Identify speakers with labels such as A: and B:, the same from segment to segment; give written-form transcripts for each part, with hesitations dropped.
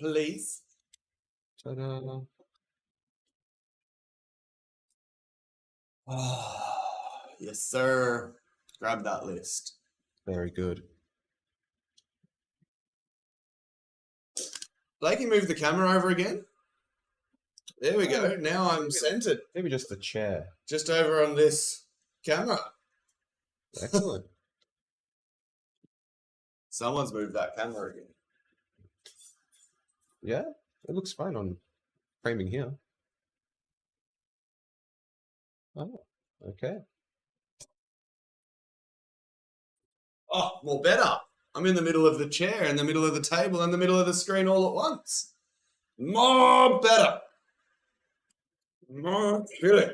A: please.
B: Ta-da.
A: Yes, sir. Grab that list.
B: Very good.
A: Blakey, move the camera over again. There we go. Now I'm centered.
B: Maybe just the chair.
A: Just over on this camera.
B: Excellent.
A: Someone's moved that camera again.
B: Yeah, it looks fine on framing here. Oh, okay.
A: Oh, more better. I'm in the middle of the chair, in the middle of the table, in the middle of the screen all at once. More better. More chilly.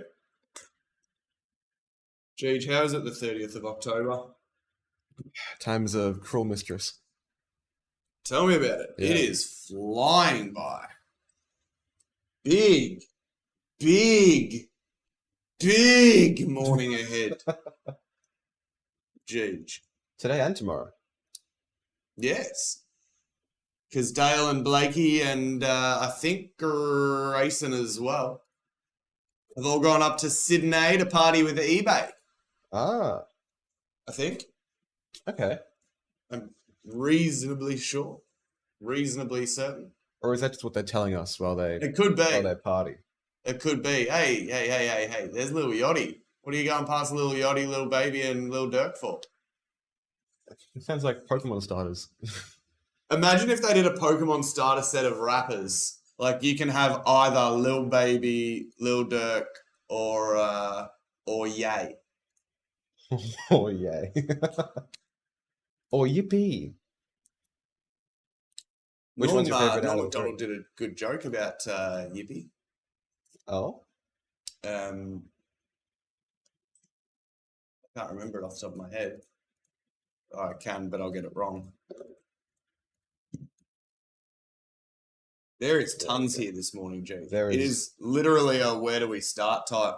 A: Jeej, how is it the 30th of October?
B: Time's a cruel mistress.
A: Tell me about it.
B: Yeah.
A: It is flying by. Big morning ahead. Jeej.
B: Today and tomorrow.
A: Yes. Because Dale and Blakey and I think Grayson as well have all gone up to Sydney to party with eBay.
B: Ah,
A: I think.
B: okay.
A: I'm reasonably sure. Reasonably certain.
B: Or is that just what they're telling us while they
A: It could be.
B: while they party?
A: It could be. Hey. There's Lil Yachty. What are you going past Lil Yachty, Lil Baby, and Lil Durk for?
B: It sounds like Pokemon starters.
A: Imagine if they did a Pokemon starter set of rappers. Like you can have either Lil Baby, Lil Durk, or Ye.
B: Oh yay. Or yippee. Which one's your favorite out
A: Norm
B: of the three?
A: McDonald did a good joke about Yippee.
B: Oh,
A: I can't remember it off the top of my head. Oh, I can, but I'll get it wrong. There is tons here this morning, Jake.
B: There
A: It
B: is.
A: is literally a where do we start type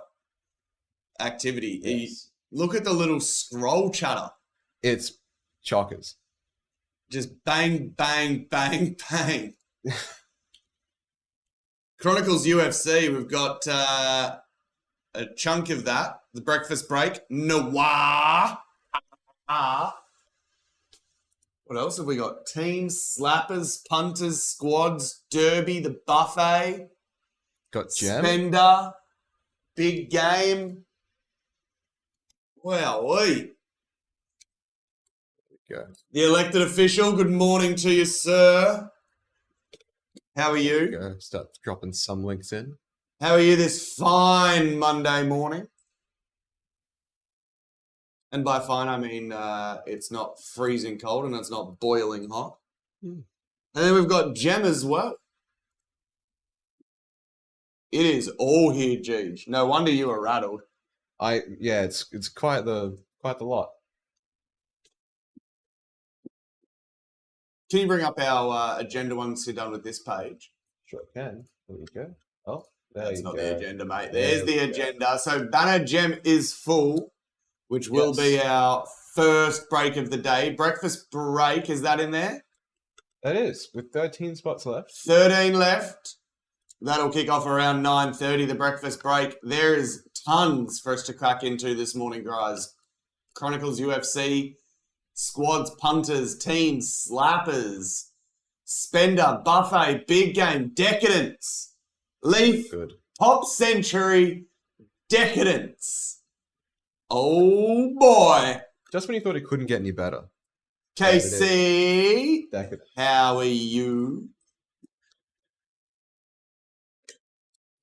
A: activity.
B: yes.
A: Look at the little scroll chatter.
B: It's chockers.
A: Just bang, bang, bang, bang. Chronicles UFC, we've got a chunk of that. The breakfast break. Noir. What else have we got? Teams, slappers, punters, squads, derby, the buffet,
B: Got Gem.
A: spender, big game. Wowee.
B: Go.
A: The elected official, good morning to you, sir. How are you?
B: Go. Start dropping some links in.
A: How are you this fine Monday morning? And by fine, I mean it's not freezing cold and it's not boiling hot.
B: Hmm.
A: And then we've got Gem as well. It is all here, Jeej. No wonder you were rattled.
B: Yeah, it's quite the lot.
A: Can you bring up our agenda once you're done with this page?
B: Sure can. There you go. Oh, there
A: That's
B: you
A: not
B: go.
A: the agenda, mate.
B: There
A: There's the
B: we go.
A: agenda. So Banner Gem is full, which will
B: Yes.
A: be our first break of the day. Breakfast break, is that in there?
B: That is, with 13 spots left.
A: 13 left. That'll kick off around 9:30, the breakfast break. There is tons for us to crack into this morning, guys. Chronicles UFC, squads, punters, teams, slappers, spender, buffet, big game, decadence, Leaf,
B: Good.
A: top century, decadence. Oh boy.
B: Just when you thought it couldn't get any better.
A: KC,
B: Decadent.
A: how are you?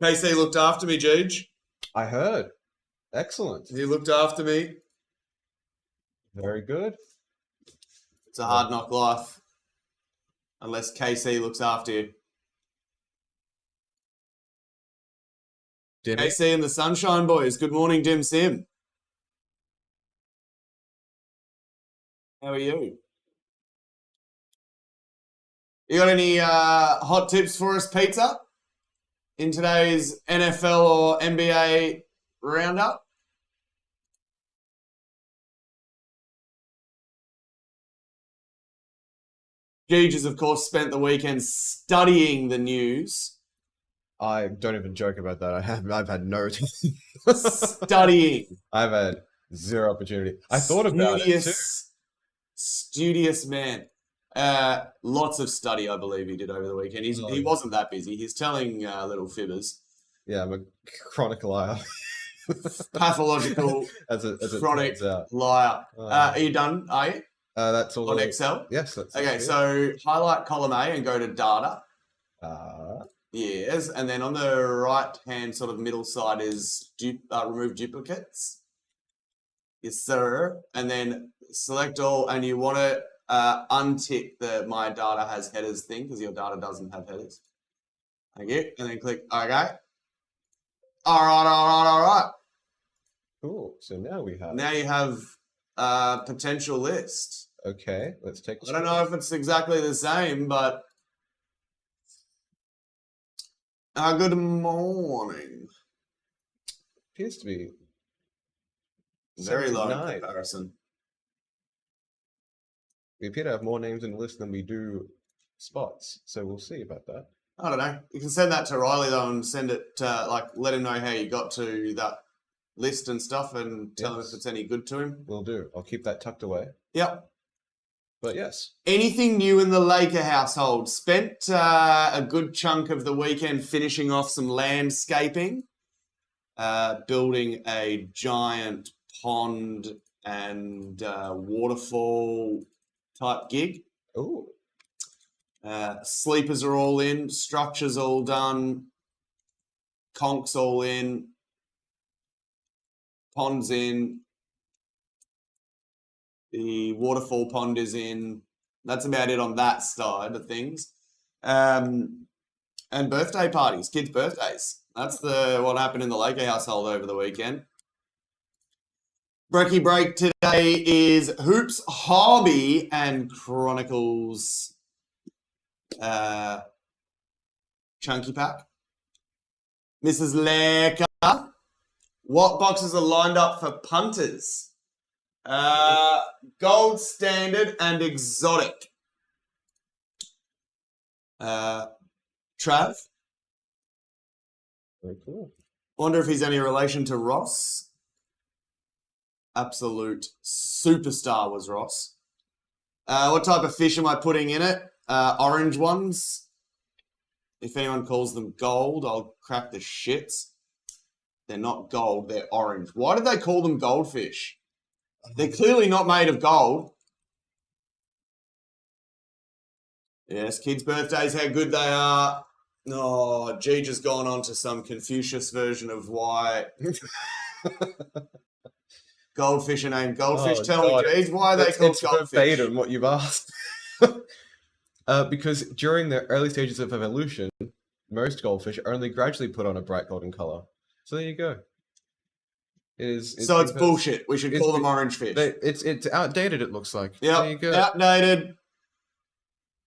A: KC looked after me, Jeej.
B: I heard. Excellent.
A: He looked after me.
B: Very good.
A: It's a hard knock life. Unless KC looks after you.
B: Dimmy.
A: KC and the Sunshine Boys. Good morning, Dim Sim. How are you? You got any hot tips for us, Pizza? In today's NFL or NBA roundup? Geege has, of course, spent the weekend studying the news.
B: I don't even joke about that. I've had no time.
A: Studying.
B: I've had zero opportunity. I thought about it too.
A: Studious man. Lots of study, I believe he did over the weekend. He wasn't that busy. He's telling little fibbers.
B: Yeah, I'm a chronic liar.
A: Pathological,
B: as it
A: chronic
B: turns out.
A: liar. Are you done? Are you?
B: That's all
A: On Excel?
B: Yes, that's
A: Okay,
B: it.
A: so highlight column A and go to data.
B: Uh,
A: Yes, and then on the right-hand sort of middle side is remove duplicates. Yes, sir. And then select all, and you want to untick the my data has headers thing because your data doesn't have headers. Thank you. And then click OK. All right.
B: cool. So now we have.
A: Now you have a potential list.
B: Okay, let's take.
A: I don't know if it's exactly the same, but good morning.
B: Appears to be
A: Very low in
B: 79.
A: comparison.
B: We appear to have more names in the list than we do spots, so we'll see about that.
A: I don't know. You can send that to Riley though, and send it let him know how you got to that list and stuff, and tell him if it's any good to him.
B: Will do. I'll keep that tucked away.
A: Yep.
B: But yes.
A: Anything new in the Laker household? Spent a good chunk of the weekend finishing off some landscaping, building a giant pond and waterfall type gig.
B: Oh.
A: Sleepers are all in, structures all done, conchs all in, ponds in, the waterfall pond is in. That's about it on that side of things. And birthday parties, kids' birthdays. That's what happened in the Laker household over the weekend. Brekkie Break today is Hoops, Hobby, and Chronicles Chunky Pack. Mrs. Laker, what boxes are lined up for punters? Gold Standard and Exotic. Trav?
B: Very cool.
A: Wonder if he's any relation to Ross. Absolute superstar was Ross. What type of fish am I putting in it? Orange ones. If anyone calls them gold, I'll crack the shits. They're not gold, they're orange. Why did they call them goldfish? They're clearly not made of gold. Yes, kids' birthdays, how good they are. Oh, Geege has gone on to some Confucius version of why goldfish are named goldfish. Tell me, Geege, why are they called goldfish?
B: Verbatim what you've asked. Because during the early stages of evolution, most goldfish are only gradually put on a bright golden color. So there you go.
A: It's bullshit. We should call them orange fish.
B: It's outdated, it looks like.
A: Yeah,
B: there you go.
A: Outdated.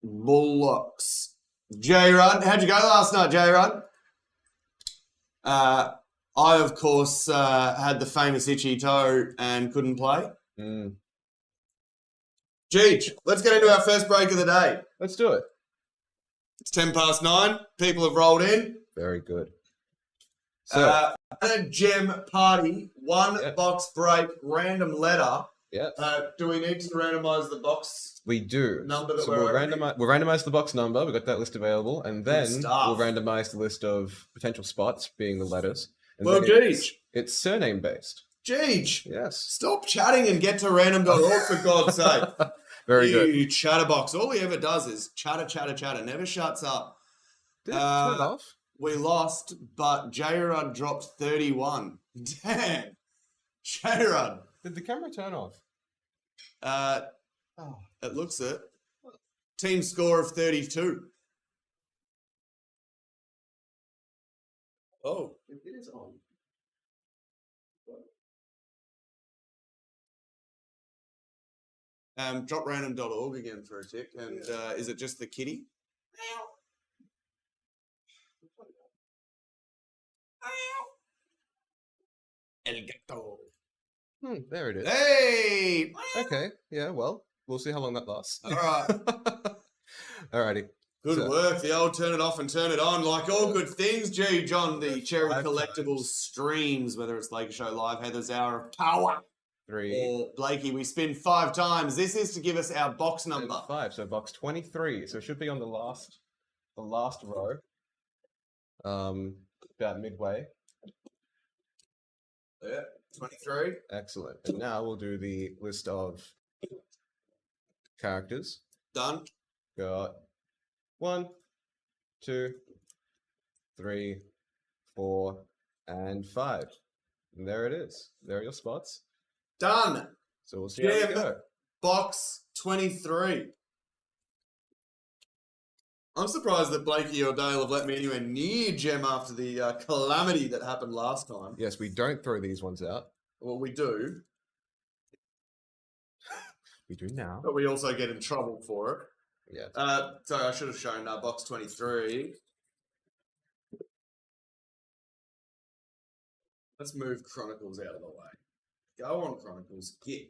A: Bullocks. J-Rud, how'd you go last night, J-Rud? I, of course, had the famous itchy toe and couldn't play. Geege, let's get into our first break of the day.
B: Let's do it.
A: It's 9:10. People have rolled in.
B: Very good. So,
A: a gem party, one box break, random letter.
B: Yeah.
A: Do we need to randomise the box?
B: We do.
A: Number that
B: so we'll randomise the box number. We've got that list available, and then we'll randomise the list of potential spots, being the letters. And
A: well, Geege.
B: It's surname based.
A: Geege.
B: Yes.
A: Stop chatting and get to random.org for God's sake.
B: Very good.
A: You chatterbox. All he ever does is chatter. Never shuts up.
B: Did it turn off?
A: We lost, but J-Rud dropped 31. Damn. J-Rud.
B: Did the camera turn off?
A: It looks it. Team score of 32. Oh, it is on. Drop random.org again for a tick. And is it just the kitty? El gato.
B: There it is.
A: Hey!
B: Okay. Yeah, well, we'll see how long that lasts.
A: All right.
B: Alrighty.
A: Good
B: So-
A: work. The old turn it off and turn it on. Like all good things, G. John, the Cherry
B: 5
A: Collectibles
B: times.
A: streams, whether it's Laker Show Live, Heather's Hour of Power,
B: 3
A: or Blakey, we spin 5 times. This is to give us our box
B: and
A: number.
B: 5. So box 23. So it should be on the last row. About midway.
A: Yeah, 23.
B: Excellent. And now we'll do the list of characters.
A: Done.
B: Got 1, 2, 3, 4, and 5. And there it is. There are your spots.
A: Done.
B: So we'll see how we
A: Jim.
B: go.
A: Box 23. I'm surprised that Blakey or Dale have let me anywhere near Gem after the calamity that happened last time.
B: Yes, we don't throw these ones out.
A: Well, we do,
B: We do now.
A: but we also get in trouble for it.
B: Yeah.
A: Sorry, I should have shown box 23. Let's move Chronicles out of the way. Go on, Chronicles. Get.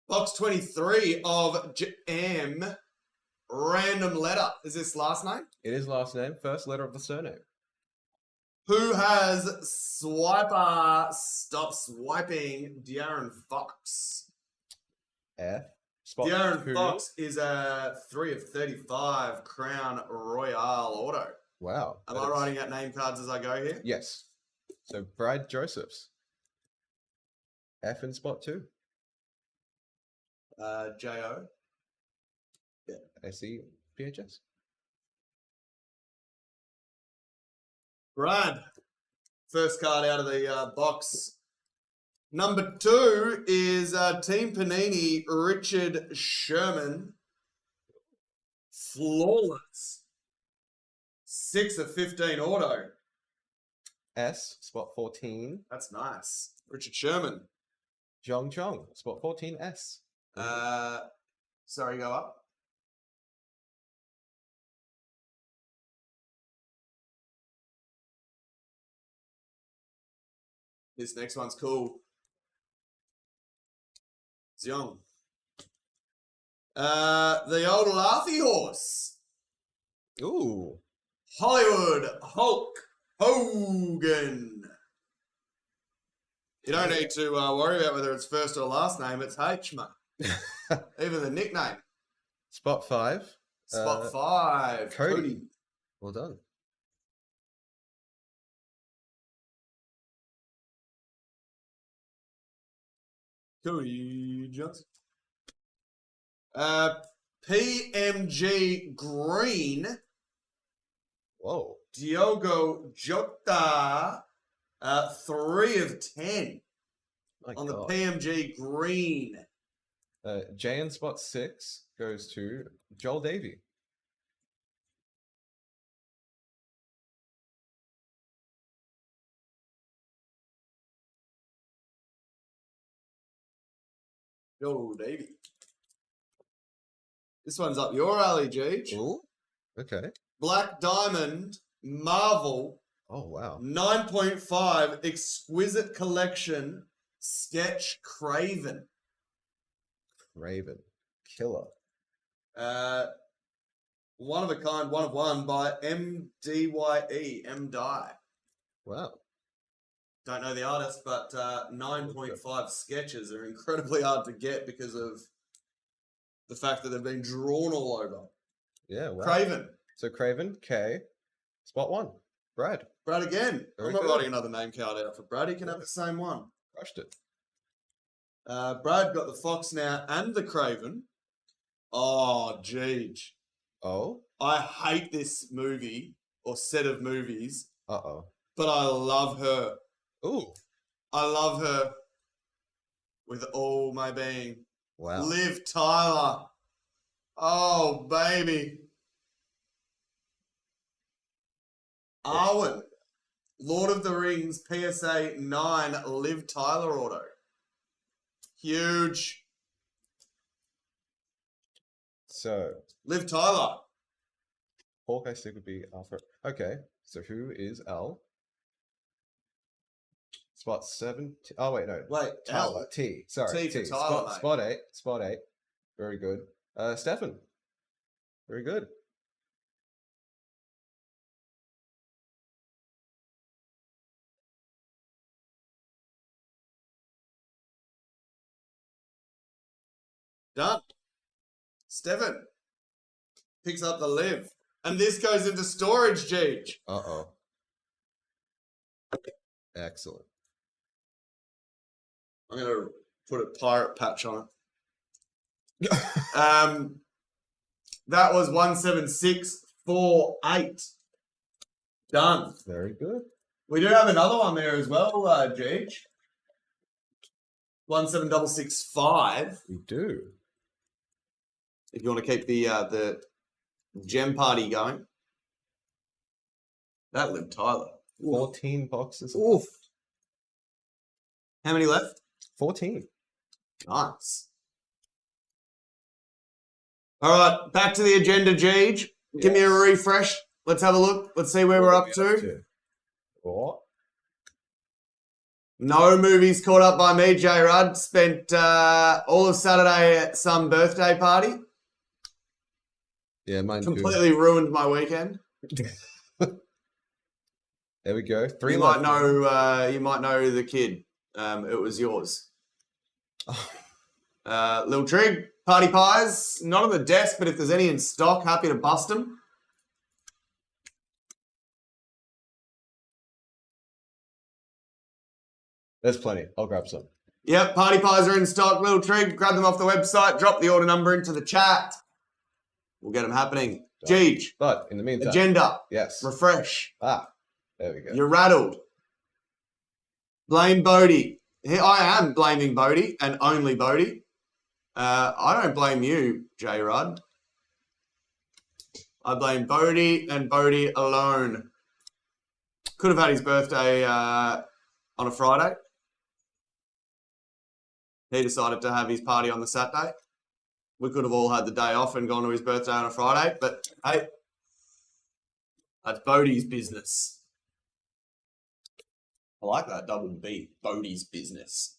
A: Box 23 of Jam. Random letter. Is this last name?
B: It is last name, first letter of the surname.
A: Who has Swiper Stop Swiping De'Aaron Fox?
B: F. Spot
A: De'Aaron
B: 2.
A: Fox is a 3 of 35 Crown Royale auto.
B: Wow.
A: Am
B: that
A: I
B: is-
A: writing out name cards as I go here?
B: Yes. So Brad Josephs. F in spot 2.
A: J.O.
B: SE PHS.
A: Brad. First card out of the box. Number 2 is Team Panini, Richard Sherman. Flawless. 6 of 15 auto.
B: S, spot 14.
A: That's nice. Richard Sherman.
B: Jong Chong, spot 14S.
A: Sorry, go up. This next one's cool. Xiong. The old Laffy horse.
B: Ooh.
A: Hollywood Hulk Hogan. You don't need to worry about whether it's first or last name. It's H, mate. Even the nickname.
B: Spot 5.
A: Spot 5.
B: Cody. Well done.
A: Cody Johnson. PMG Green.
B: Whoa.
A: Diogo Jota. 3 of 10
B: My
A: on
B: God.
A: the PMG Green.
B: J in spot 6 goes to Joel Davey.
A: Joel Davey. This one's up your alley, Jeej.
B: Ooh. Okay.
A: Black Diamond Marvel
B: Oh, wow.
A: 9.5 Exquisite Collection Sketch Craven.
B: Raven. Killer.
A: One of a kind, one of one by MDYE, MDye.
B: Wow.
A: Don't know the artist, but 9.5 sketches are incredibly hard to get because of the fact that they've been drawn all over.
B: Yeah, wow.
A: Craven.
B: So Craven, K. Spot 1. Brad.
A: Brad again.
B: Very
A: I'm not
B: good.
A: writing another name card out for Brad. He can have the same one.
B: Crushed it.
A: Brad got the Fox now and the Craven. Oh, Jeej.
B: Oh.
A: I hate this movie or set of movies,
B: Uh-oh.
A: but I love her.
B: Ooh.
A: I love her with all my being.
B: Wow.
A: Liv Tyler. Oh, baby. Arwen. Lord of the Rings PSA 9 Liv Tyler auto. Huge.
B: So,
A: Liv Tyler.
B: Hawkeye stick would be Alpha. Okay. So who is L? Spot 7. Oh, wait, no.
A: Wait,
B: Tyler.
A: L.
B: T. Sorry.
A: T for Tyler, mate.
B: Spot 8. Spot 8. Very good. Stefan. Very good.
A: Done. Steven picks up the live. And this goes into storage, Jeej.
B: Uh-oh. Excellent.
A: I'm going to put a pirate patch on it. That was 17648. Done.
B: Very good.
A: We do have another one there as well, Jeej. 17665.
B: We do.
A: If you want to keep the gem party going. That lived Tyler.
B: 14 boxes.
A: Oof. How many left?
B: 14.
A: Nice. All right, back to the agenda, Jeej. Give me a refresh. Let's have a look. Let's see where we're up to.
B: What?
A: No movies caught up by me, J. Rudd. Spent all of Saturday at some birthday party.
B: Yeah, mine
A: Completely ruined my weekend.
B: There we go. Three
A: You
B: left.
A: you might know the kid. It was yours. Lil Trig, party pies. Not on the desk, but if there's any in stock, happy to bust them.
B: There's plenty. I'll grab some.
A: Yep, party pies are in stock. Lil Trig, grab them off the website. Drop the order number into the chat. We'll get them happening. Jeej,
B: But in the meantime,
A: agenda,
B: yes.
A: refresh.
B: There we go.
A: You're rattled. Blame Bodie. Here I am blaming Bodie and only Bodie. I don't blame you, J. Rudd. I blame Bodie and Bodie alone. Could have had his birthday on a Friday. He decided to have his party on the Saturday. We could have all had the day off and gone to his birthday on a Friday, but hey, that's Bodie's business. I like that double B, Bodie's business.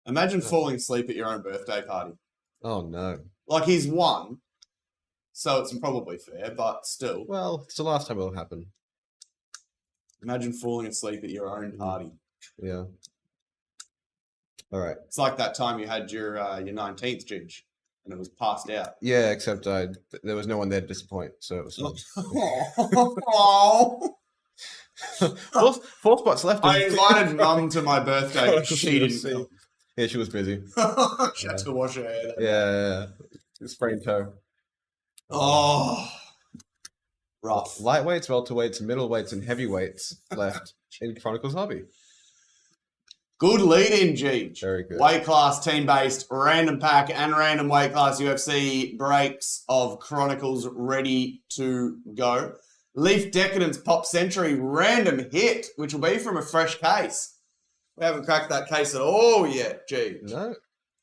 A: Imagine falling asleep at your own birthday party.
B: Oh, no.
A: Like, he's won, so it's probably fair, but still.
B: Well, it's the last time it'll happen.
A: Imagine falling asleep at your own party.
B: Yeah. All right.
A: It's like that time you had your 19th, Ginge, and it was passed out.
B: Yeah, except there was no one there to disappoint, so it was fun.
A: Oh.
B: Four spots left.
A: I invited Mum to my birthday. She didn't come.
B: Yeah, she was busy.
A: She had to wash her hair.
B: Yeah. Sprained toe.
A: Oh. Rough.
B: Lightweights, welterweights, middleweights, and heavyweights left in Chronicles Hobby.
A: Good lead-in, G.
B: Very good.
A: Weight class, team-based, random pack, and random weight class UFC breaks of Chronicles ready to go. Leaf Decadence Pop Century random hit, which will be from a fresh case. We haven't cracked that case at all yet, G.
B: No.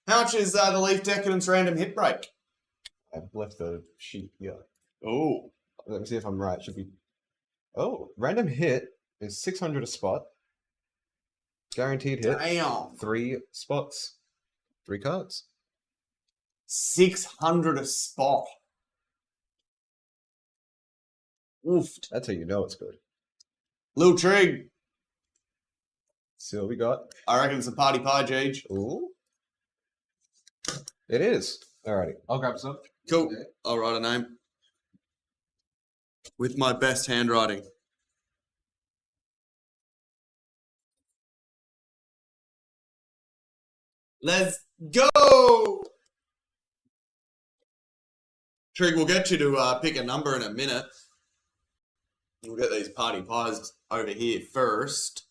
A: How much is the Leaf Decadence random hit break?
B: I've left the sheet here.
A: Oh.
B: Let me see if I'm right. Should be. Oh, random hit is 600 a spot. Guaranteed hit.
A: Damn.
B: 3 spots. 3 cards.
A: 600 a spot. Oofed.
B: That's how you know it's good.
A: Lil Trig.
B: See what we got.
A: I reckon it's a party pie, Jeej.
B: Ooh. It is. Alrighty. I'll grab some.
A: Cool. I'll write a name. With my best handwriting. Let's go! Trig, we'll get you to pick a number in a minute. We'll get these party pies over here first.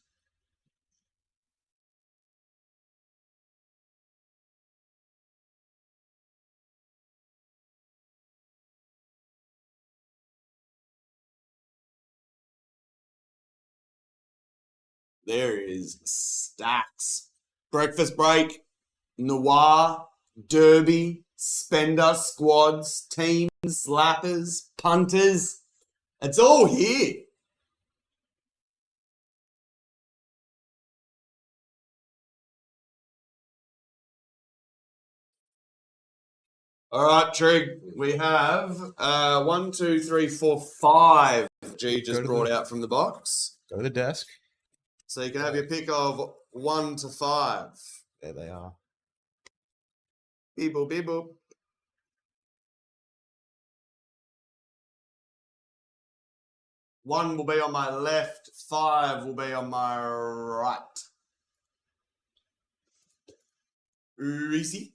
A: There is stacks. Breakfast break, noir, derby, spender, squads, teams, slappers, punters. It's all here. All right, Trig. We have 1, 2, 3, 4, 5. G just
B: Go to
A: brought
B: the-
A: out from the box.
B: Go to the desk.
A: So you can have your pick of 1 to 5.
B: There they are.
A: Beep boop, beep boop. 1 will be on my left, 5 will be on my right. Reese.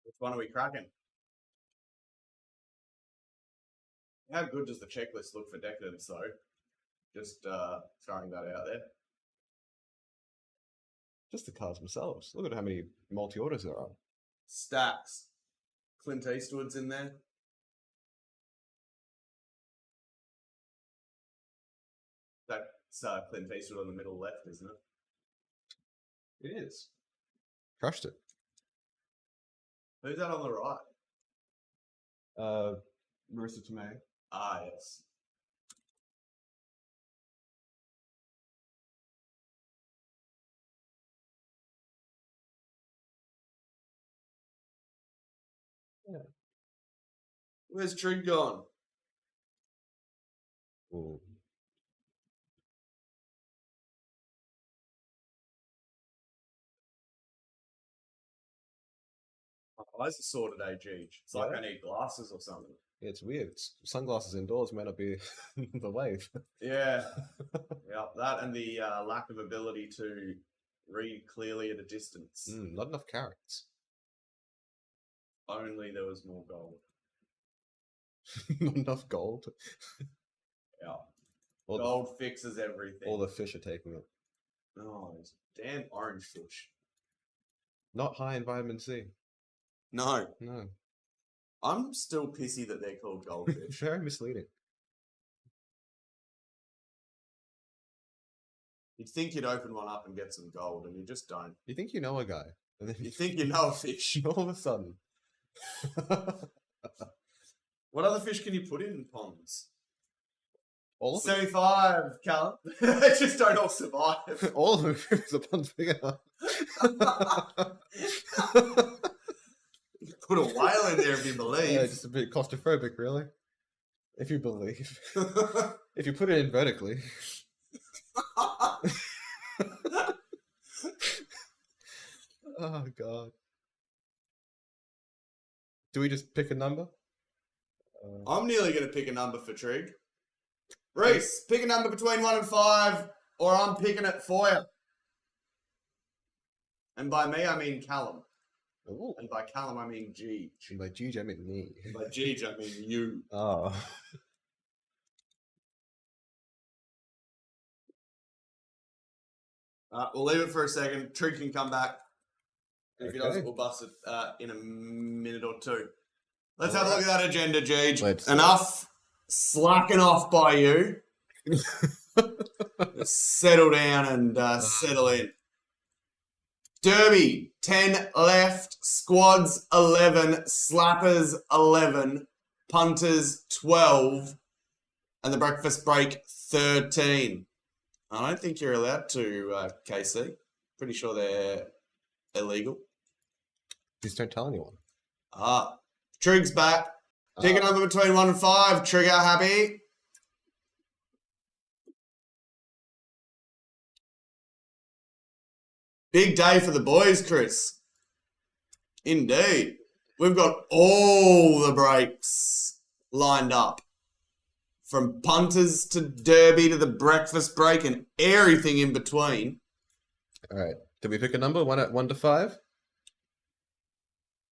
A: Which one are we cracking? How good does the checklist look for Decadence, though? Just throwing that out there.
B: Just the cards themselves. Look at how many multi-orders there are.
A: Stacks. Clint Eastwood's in there. That's Clint Eastwood on the middle left, isn't it?
B: It is. Crushed it.
A: Who's that on the right?
B: Marissa Tomei.
A: Ah, yes.
B: Yeah.
A: Where's Trig gone?
B: Ooh.
A: My eyes are sore today, Geej. It's like
B: Yeah?
A: I need glasses or something.
B: Yeah, it's weird. Sunglasses indoors may not be the wave.
A: Yeah. Yeah, that and the lack of ability to read clearly at a distance.
B: Not enough carrots.
A: Only there was more gold.
B: Not enough gold.
A: Yeah.
B: All the,
A: Gold fixes everything.
B: all the fish are taking it.
A: Oh, those damn orange fish.
B: Not high in vitamin C.
A: No.
B: No.
A: I'm still pissy that they're called goldfish.
B: Very misleading.
A: You'd think you'd open one up and get some gold, and you just don't.
B: You think you know a guy, and then
A: You think you know a fish.
B: all of a sudden.
A: What other fish can you put in ponds?
B: all of them.
A: 75, Callum. They just don't all survive.
B: All of them. The pond's big enough.
A: Put a whale in there if you
B: Yeah,
A: believe.
B: just a bit claustrophobic, really. If you believe. If you put it in vertically. Oh, God. Do we just pick a number?
A: I'm nearly going to pick a number for Trig. Reese, pick a number between 1 and 5, or I'm picking it for you. And by me, I mean Callum.
B: Ooh.
A: And by Callum, I mean G.
B: And by G, I mean me.
A: And by G, I mean you.
B: Oh.
A: We'll leave it for a second. Trig can come back. If he doesn't,
B: Okay.
A: we'll bust it in a minute or two. Let's have a look at that agenda, Gage.
B: Let's do
A: Enough slacking off by you. Settle down and settle in. Derby, 10 left. Squads, 11. Slappers, 11. Punters, 12. And the breakfast break, 13. I don't think you're allowed to, KC. Pretty sure they're illegal.
B: Just don't tell anyone.
A: Trig's back. Pick a number between 1 and 5. Trigger, happy? Big day for the boys, Chris. Indeed. We've got all the breaks lined up. From punters to derby to the breakfast break and everything in between.
B: All right. Did we pick a number? 1 to 5?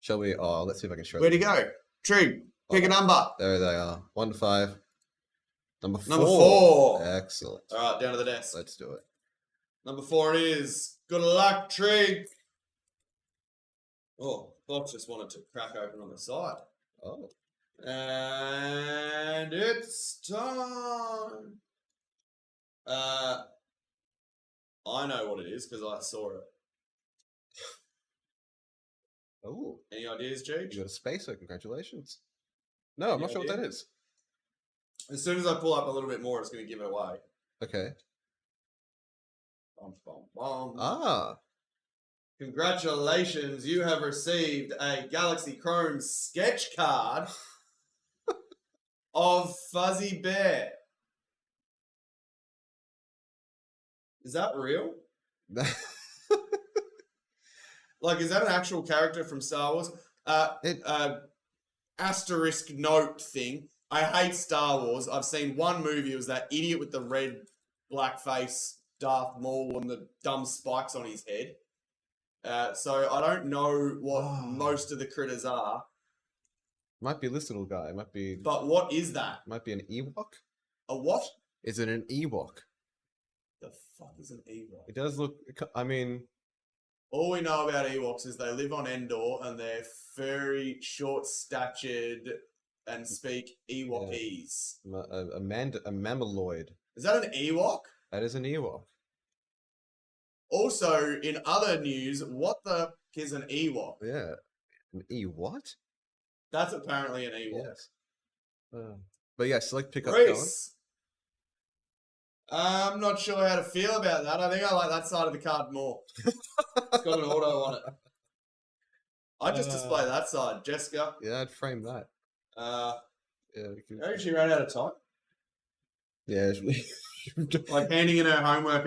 B: Shall we? Oh, let's see if I can show
A: Where'd he
B: them.
A: go? Trig, pick a number.
B: There they are. 1 to 5. Number 4.
A: Number 4.
B: Excellent.
A: All right, down to the desk.
B: Let's do it.
A: Number 4 it is. Good luck, Trig. Oh, box just wanted to crack open on the side.
B: Oh.
A: And it's time. I know what it is because I saw it.
B: Oh.
A: Any ideas,
B: You
A: Gage?
B: got a spacer. Congratulations. No, I'm
A: Yeah,
B: not sure
A: I
B: what
A: did.
B: that is.
A: As soon as I pull up a little bit more, it's going to give it away.
B: Okay.
A: Bum, bum, bum.
B: Ah.
A: Congratulations, you have received a Galaxy Chrome sketch card of Fuzzy Bear. Is that real? Like, is that an actual character from Star Wars? Asterisk note thing. I hate Star Wars. I've seen one movie. It was that idiot with the red blackface Darth Maul and the dumb spikes on his head. So I don't know what most of the critters are.
B: Might be this little guy. Might be.
A: But what is that?
B: Might be an Ewok.
A: A what?
B: Is it an Ewok?
A: The fuck is an Ewok?
B: It does look. I mean,
A: all we know about Ewoks is they live on Endor and they're very short-statured and speak Ewokese.
B: A mammaloid.
A: Is that an Ewok?
B: That is an Ewok.
A: Also, in other news, what the is an Ewok?
B: Yeah. An what?
A: That's apparently an Ewok.
B: Yes. But yeah, select pickup.
A: Reese. I'm not sure how to feel about that. I think I like that side of the card more. It's got an auto on it. I just display that side. Jessica.
B: Yeah, I'd frame that.
A: Yeah, I think she ran out of time.
B: Yeah.
A: Like handing in her homework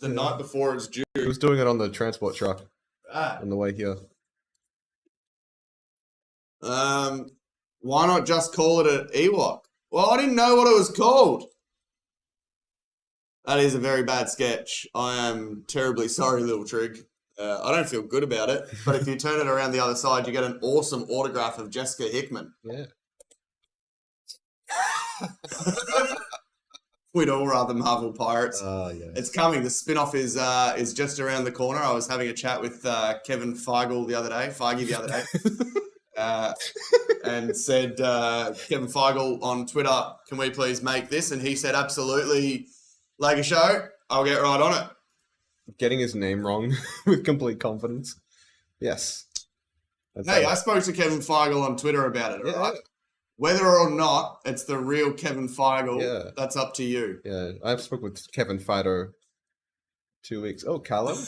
A: the night before it's due.
B: He was doing it on the transport truck on the way here.
A: Why not just call it an Ewok? Well, I didn't know what it was called. That is a very bad sketch. I am terribly sorry, Little Trig. I don't feel good about it, but if you turn it around the other side, you get an awesome autograph of Jessica Hickman.
B: Yeah.
A: We'd all rather Marvel Pirates.
B: Oh, yeah.
A: It's coming. The spin-off is just around the corner. I was having a chat with Kevin Feige the other day, and said, Kevin Feige on Twitter, can we please make this? And he said, absolutely, Lego Show, I'll get right on it.
B: Getting his name wrong with complete confidence. Yes.
A: I spoke to Kevin Feige on Twitter about it, all right? Whether or not it's the real Kevin Feige, that's up to you.
B: Yeah, I've spoke with Kevin Feige 2 weeks. Oh, Callum?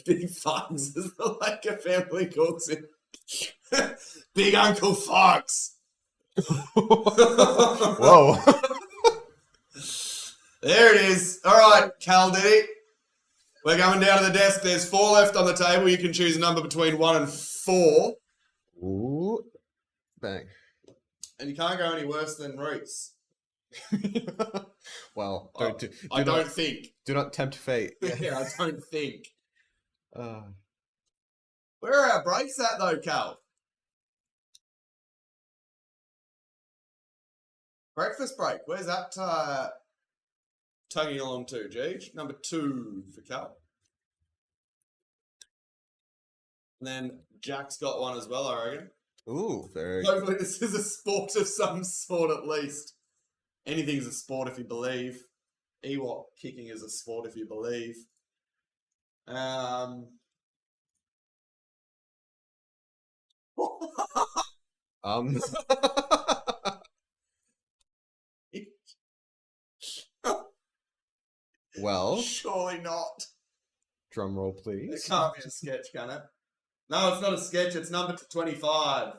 A: Big Fox is like a family calls him. Big Uncle Fox.
B: Whoa.
A: There it is. All right, Cal Diddy. We're going down to the desk. There's 4 left on the table. You can choose a number between 1 and 4.
B: Ooh. Bang.
A: And you can't go any worse than Reese.
B: Well,
A: I don't think.
B: Do not tempt fate.
A: Yeah, I don't think. Where are our breaks at, though, Cal? Breakfast break. Where's that tugging along to, G? Number 2 for Cal. And then Jack's got one as well, I reckon.
B: Ooh, very
A: Hopefully this is a sport of some sort at least. Anything's a sport if you believe. Ewok kicking is a sport if you believe.
B: Well,
A: surely not.
B: Drum roll, please.
A: It can't be a sketch, can it? No, it's not a sketch. It's number 25.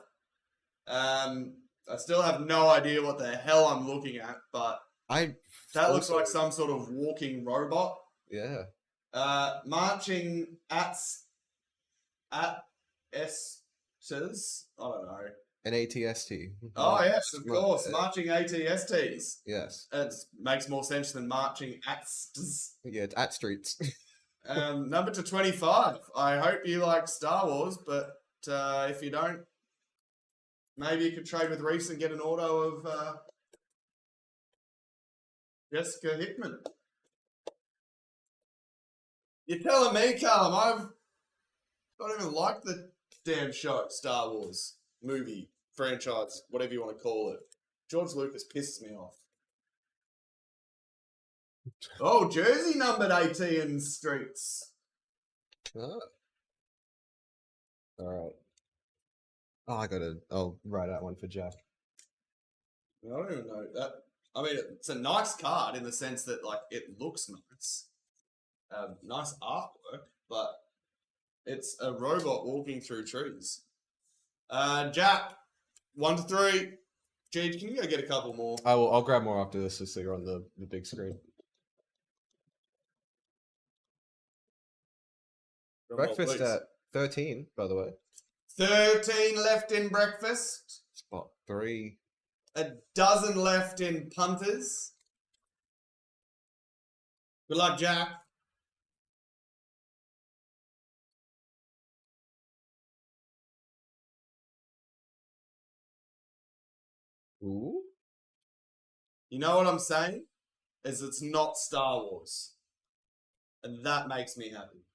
A: I still have no idea what the hell I'm looking at, but that looks like some sort of walking robot.
B: Yeah.
A: Marching at S's. I don't know.
B: An ATST.
A: Oh, yes, of course. Marching ATSTs.
B: Yes.
A: It makes more sense than marching at Sts.
B: Yeah, it's at streets.
A: Number 25. I hope you like Star Wars, but if you don't, maybe you could trade with Reese and get an auto of Jessica Hickman. You're telling me, Callum, I've not even liked the damn show, Star Wars movie, franchise, whatever you want to call it. George Lucas pisses me off. Oh, jersey numbered 18 streets.
B: Oh. All right. I'll write out one for Jack.
A: I don't even know that. I mean, it's a nice card in the sense that, like, it looks nice. Nice artwork, but it's a robot walking through trees. Jack, 1 to 3. Gage, can you go get a couple more?
B: I'll grab more after this so you're on the big screen. Breakfast at 13, by the way.
A: 13 left in breakfast.
B: Spot 3.
A: A dozen left in punters. Good luck, Jack.
B: Ooh.
A: You know what I'm saying? Is it's not Star Wars. And that makes me happy.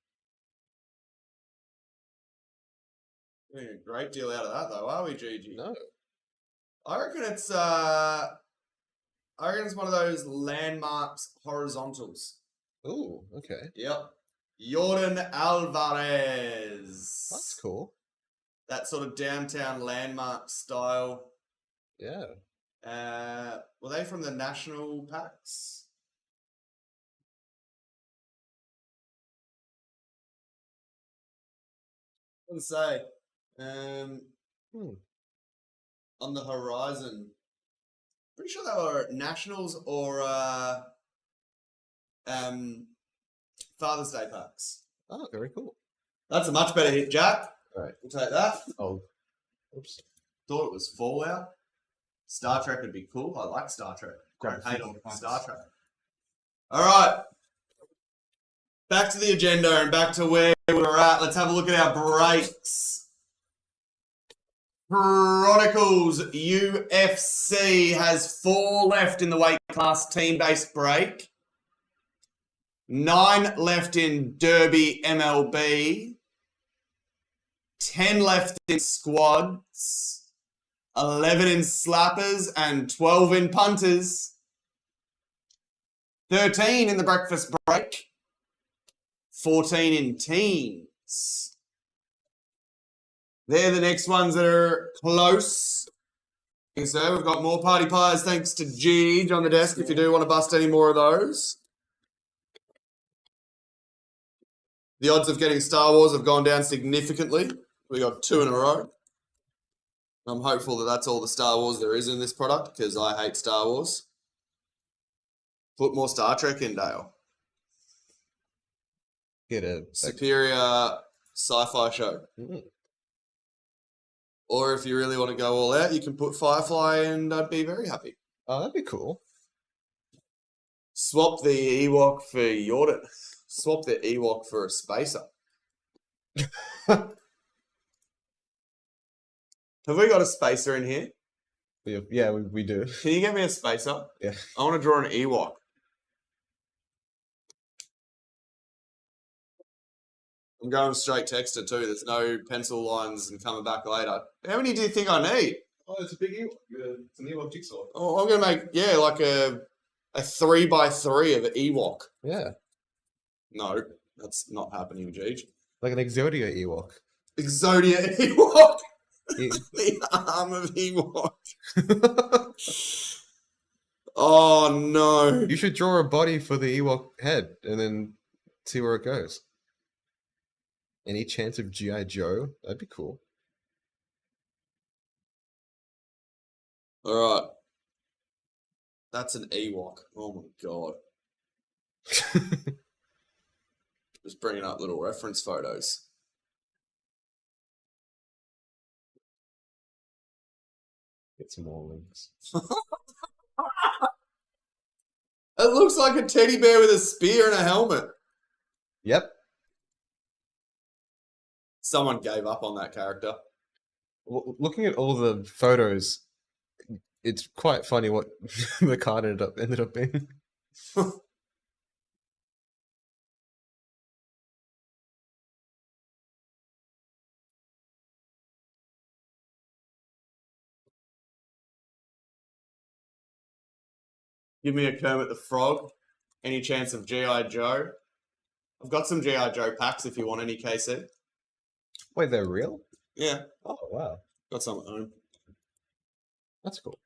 A: We're getting a great deal out of that though, are we, Gigi?
B: No.
A: I reckon it's one of those landmarks horizontals.
B: Ooh, okay.
A: Yep. Jordan Alvarez.
B: That's cool.
A: That sort of downtown landmark style.
B: Yeah.
A: Were they from the national packs? What to say? On the horizon. Pretty sure they were nationals or Father's Day packs.
B: Oh, very cool.
A: That's a much better hit, Jack.
B: All right.
A: We'll take that.
B: Oh, oops.
A: Thought it was Fallout. Star Trek would be cool. I like Star Trek.
C: Grab
A: Hate
C: a
A: on
C: few packs.
A: Star Trek. All right. Back to the agenda and back to where we're at. Let's have a look at our breaks. Chronicles UFC has 4 left in the weight class team-based break. 9 left in Derby MLB. 10 left in squads. 11 in slappers and 12 in punters. 13 in the breakfast break. 14 in teams. They're the next ones that are close. So we've got more party pies thanks to Gege on the desk if you do want to bust any more of those. The odds of getting Star Wars have gone down significantly. We got 2 in a row. I'm hopeful that that's all the Star Wars there is in this product because I hate Star Wars. Put more Star Trek in, Dale.
B: Get a
A: Superior sci-fi show.
B: Mm.
A: Or if you really want to go all out, you can put Firefly and I'd be very happy.
B: Oh, that'd be cool.
A: Swap the Ewok for Jordan. Swap the Ewok for a spacer. Have we got a spacer in here?
B: Yeah, we do.
A: Can you get me a spacer?
B: Yeah.
A: I want to draw an Ewok. I'm going straight texter too. There's no pencil lines and coming back later. How many do you think I need?
C: Oh, it's a big Ewok. It's an Ewok jigsaw.
A: Oh, I'm going to make, like a 3x3 of an Ewok.
B: Yeah.
A: No, that's not happening, Gege.
B: Like an Exodia Ewok.
A: Exodia Ewok.
B: E-
A: The arm of Ewok. Oh, no.
B: You should draw a body for the Ewok head and then see where it goes. Any chance of G.I. Joe? That'd be cool.
A: All right. That's an Ewok. Oh, my God. Just bringing up little reference photos.
B: Get some more links.
A: It looks like a teddy bear with a spear and a helmet.
B: Yep.
A: Someone gave up on that character.
B: Looking at all the photos, it's quite funny what the card ended up being.
A: Give me a Kermit the Frog. Any chance of G.I. Joe? I've got some G.I. Joe packs if you want any, KC.
B: Wait, they're real?
A: Yeah,
B: Oh, wow.
A: got some at home.
B: That's cool.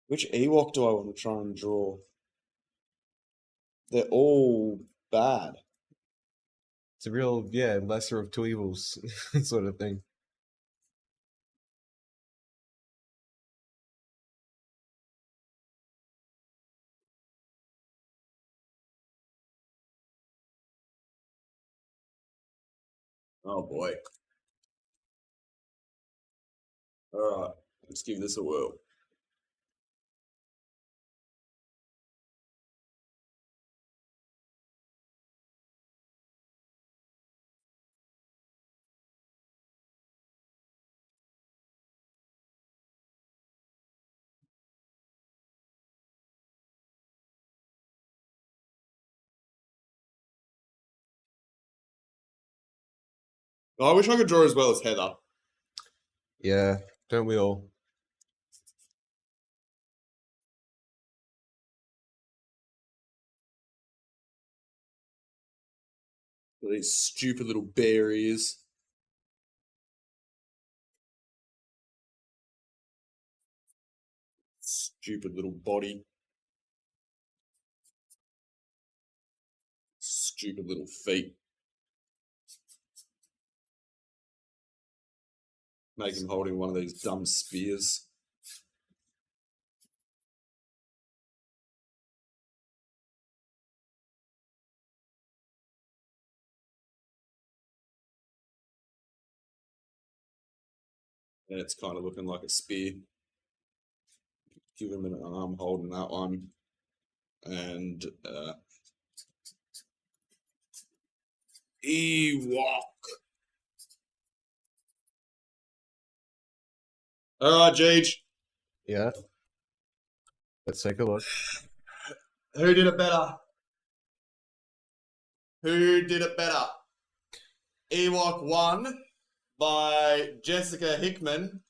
A: Which Ewok do I want to try and draw? They're all bad.
B: It's a real, yeah, lesser of two evils sort of thing.
A: Oh boy. All right, let's give this a whirl. I wish I could draw as well as Heather.
B: Yeah, don't we all?
A: These stupid little bear ears. Stupid little body. Stupid little feet. Make him holding one of these dumb spears. And it's kind of looking like a spear. Give him an arm holding that one. And Ewok. All right, Jeej.
B: Yeah. Let's take a look.
A: Who did it better? Who did it better? Ewok 1 by Jessica Hickman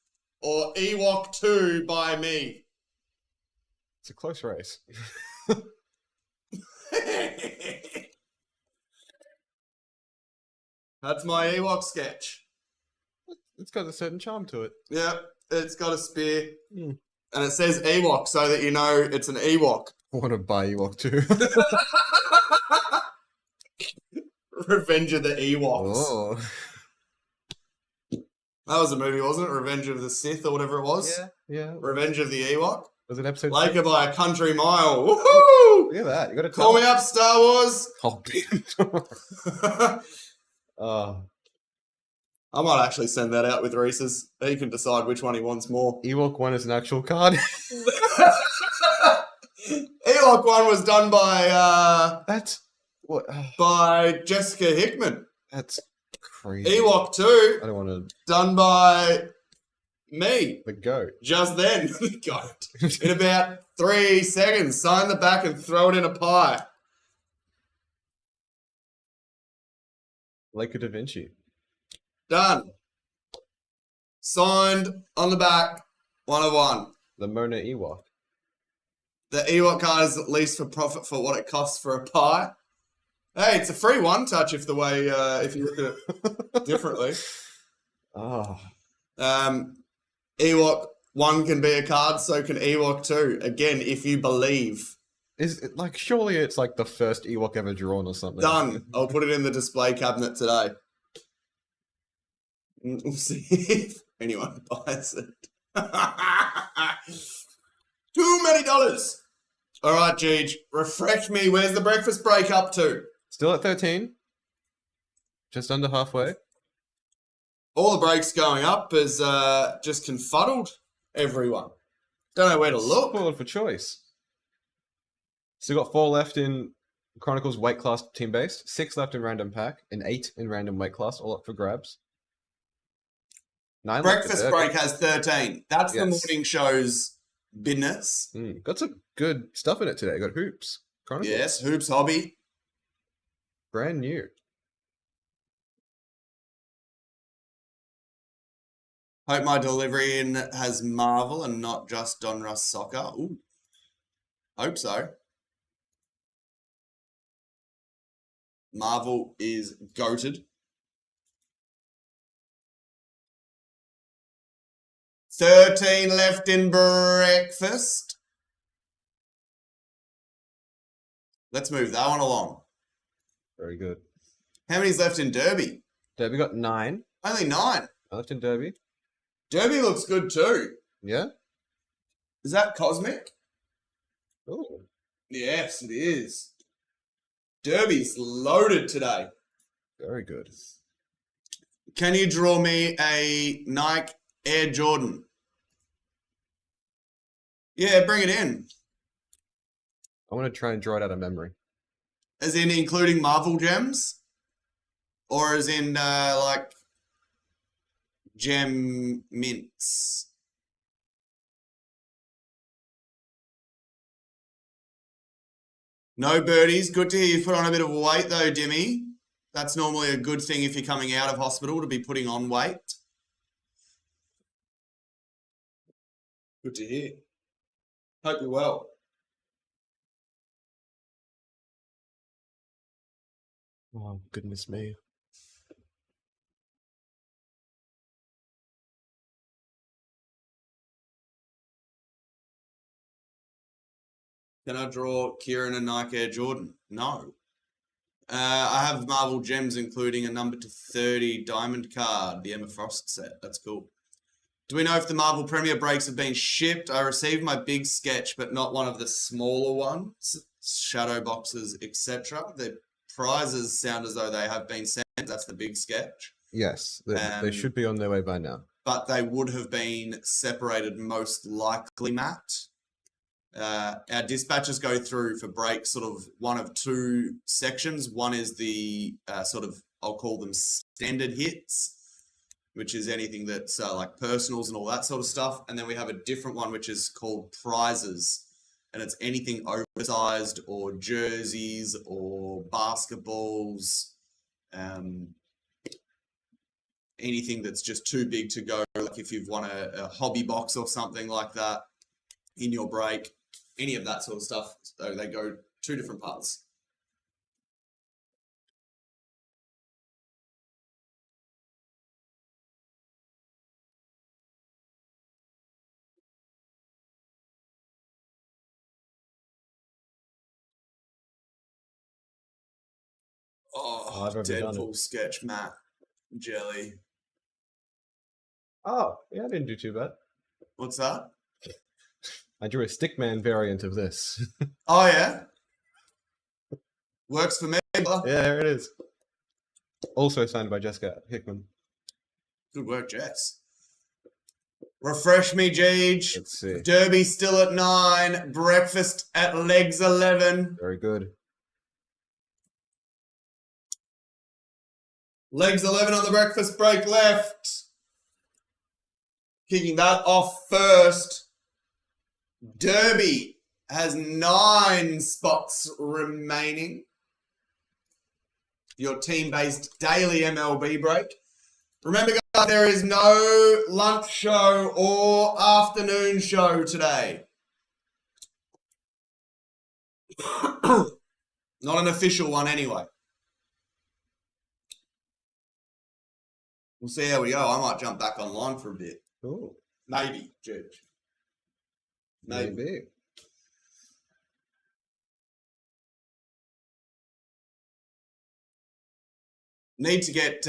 A: or Ewok 2 by me?
B: It's a close race.
A: That's my Ewok sketch.
B: It's got a certain charm to it.
A: Yep, it's got a spear.
B: Hmm.
A: And it says Ewok so that you know it's an Ewok.
B: I want to buy Ewok too.
A: Revenge of the Ewoks.
B: Oh.
A: That was a movie, wasn't it? Revenge of the Sith or whatever it was.
B: Yeah, yeah.
A: Revenge of the Ewok.
B: Was it episode
A: Laker by a country mile. Woohoo!
B: Look at that. You got to
A: Call me up, Star Wars.
B: Oh,
A: I might actually send that out with Reese's. He can decide which one he wants more.
B: Ewok 1 is an actual card.
A: Ewok 1 was done by
B: That's what.
A: by Jessica Hickman.
B: That's crazy.
A: Ewok 2
B: I don't want to.
A: done by me.
B: The goat.
A: Just then, goat. In about 3 seconds, sign the back and throw it in a pie.
B: Leica da Vinci.
A: Done. Signed on the back, 1 of 1.
B: The Mona Ewok.
A: The Ewok card is at least for profit for what it costs for a pie. Hey, it's a free one touch if the way if you look at it differently.
B: Oh.
A: Ewok 1 can be a card, so can Ewok 2. Again, if you believe.
B: Is it like surely it's like the first Ewok ever drawn or something?
A: Done. I'll put it in the display cabinet today. We'll see if anyone buys it. Too many dollars. All right, Jeej, refresh me. Where's the breakfast break up to?
B: Still at 13. Just under halfway.
A: All the breaks going up has just confuddled everyone. Don't know where to look.
B: Spoiled for choice. Still got 4 left in Chronicles weight class team based, 6 left in random pack, and 8 in random weight class, all up for grabs. 9 left
A: Breakfast
B: for
A: break has 13. That's the
B: Yes.
A: morning show's business.
B: Got some good stuff in it today. Got hoops. Chronicles.
A: Yes, Hoops Hobby.
B: Brand new.
A: Hope my delivery in has Marvel and not just Donruss Soccer. Ooh. Hope so. Marvel is goated. 13 left in breakfast. Let's move that one along.
B: Very good.
A: How many's left in Derby?
B: Derby got 9.
A: Only 9.
B: Left in Derby.
A: Derby looks good too.
B: Yeah?
A: Is that Cosmic?
B: Oh.
A: Yes, it is. Derby's loaded today.
B: Very good.
A: Can you draw me a Nike Air Jordan? Yeah, bring it in.
B: I want to try and draw it out of memory.
A: As in including Marvel gems? Or as in like gem mints? No birdies. Good to hear you've put on a bit of weight though, Dimmy. That's normally a good thing if you're coming out of hospital, to be putting on weight. Good to hear. Hope you're well.
B: Oh, goodness me.
A: Can I draw Kieran and Nike Air Jordan? No. I have Marvel Gems, including a number to 30 diamond card, the Emma Frost set. That's cool. Do we know if the Marvel Premier breaks have been shipped? I received my big sketch, but not one of the smaller ones, shadow boxes, etc. The prizes sound as though they have been sent. That's the big sketch.
B: Yes, they should be on their way by now.
A: But they would have been separated most likely, Matt. Our dispatches go through for breaks sort of one of two sections. One is the sort of, I'll call them standard hits, which is anything that's like personals and all that sort of stuff. And then we have a different one, which is called prizes. And it's anything oversized or jerseys or basketballs, anything that's just too big to go. Like if you've won a hobby box or something like that in your break, any of that sort of stuff. So they go two different parts. Oh,
B: I've overdone
A: Deadpool sketch, Matt. Jelly.
B: Oh, yeah, I didn't do too bad.
A: What's that?
B: I drew a Stickman variant of this.
A: Oh, yeah? Works for me.
B: Yeah, here it is. Also signed by Jessica Hickman.
A: Good work, Jess. Refresh me, Jeej.
B: Let's see.
A: Derby still at 9. Breakfast at legs 11.
B: Very good.
A: Legs 11 on the breakfast break left. Kicking that off first. Derby has 9 spots remaining. Your team-based daily MLB break. Remember, guys, there is no lunch show or afternoon show today. Not an official one anyway. We'll see how we go. I might jump back online for a bit.
B: Cool.
A: Maybe, Judge. Maybe. Need to get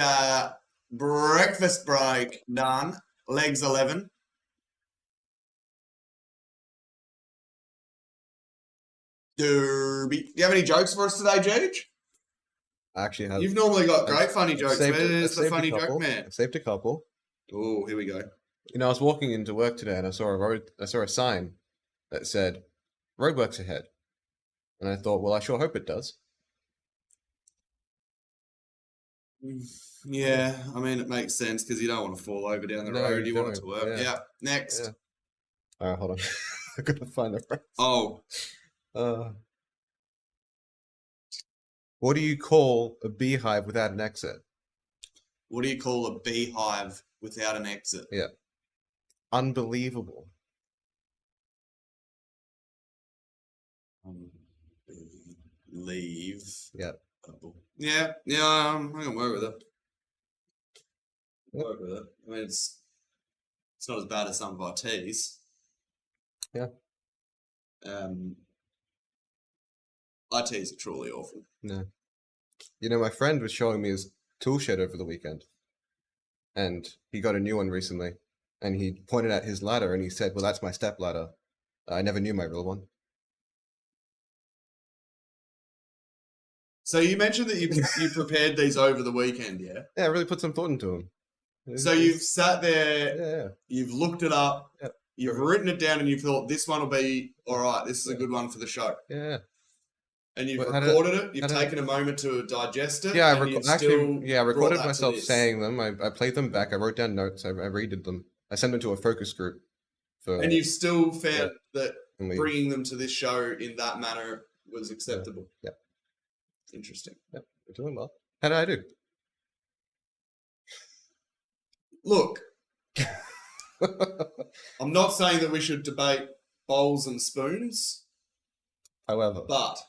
A: breakfast break done. Legs 11. Derby. Do you have any jokes for us today, Judge?
B: I actually have.
A: You've normally got great funny
B: I've
A: jokes.
B: saved-
A: Where's
B: I've
A: the
B: saved a
A: funny joke,
B: couple.
A: man?
B: I've saved a couple.
A: Oh, here we go.
B: You know, I was walking into work today and I saw a sign that said "Roadworks ahead," and I thought, well, I sure hope it does.
A: Yeah, I mean, it makes sense because you don't want to fall over down the
B: No,
A: road.
B: you
A: You want it to
B: don't,
A: work.
B: yeah.
A: Yeah. Next.
B: Yeah. All right, hold on. I gotta find the right.
A: Oh,
B: What do you call a beehive without an exit?
A: what do you call a beehive without an exit?
B: Unbelievable.
A: Leave.
B: Yeah.
A: Yeah, I can work with it.
B: Yep.
A: Work with it. I mean, it's not as bad as some of our teas.
B: Yeah.
A: ITs are truly awful.
B: No. You know, my friend was showing me his tool shed over the weekend, and he got a new one recently, and he pointed at his ladder and he said, "Well, that's my step ladder. I never knew my real one."
A: So you mentioned that you prepared these over the weekend, yeah?
B: Yeah, I really put some thought into him.
A: So you've sat there,
B: Yeah.
A: you've looked it up,
B: Yep.
A: you've written it down, and you thought this one will be all right. This is a good one for the show.
B: Yeah.
A: And you've
B: But how did-
A: recorded it. You've
B: how did-
A: taken a moment to digest it.
B: Yeah, I
A: and you've
B: I
A: still brought
B: recorded
A: that to
B: myself
A: this.
B: saying them. I played them back. I wrote down notes. I redid them. I sent them to a focus group.
A: And you've still found that
B: and we-
A: bringing them to this show in that manner was acceptable.
B: Yeah.
A: Interesting.
B: We're doing well. How did I do?
A: Look, I'm not saying that we should debate bowls and spoons,
B: However,
A: but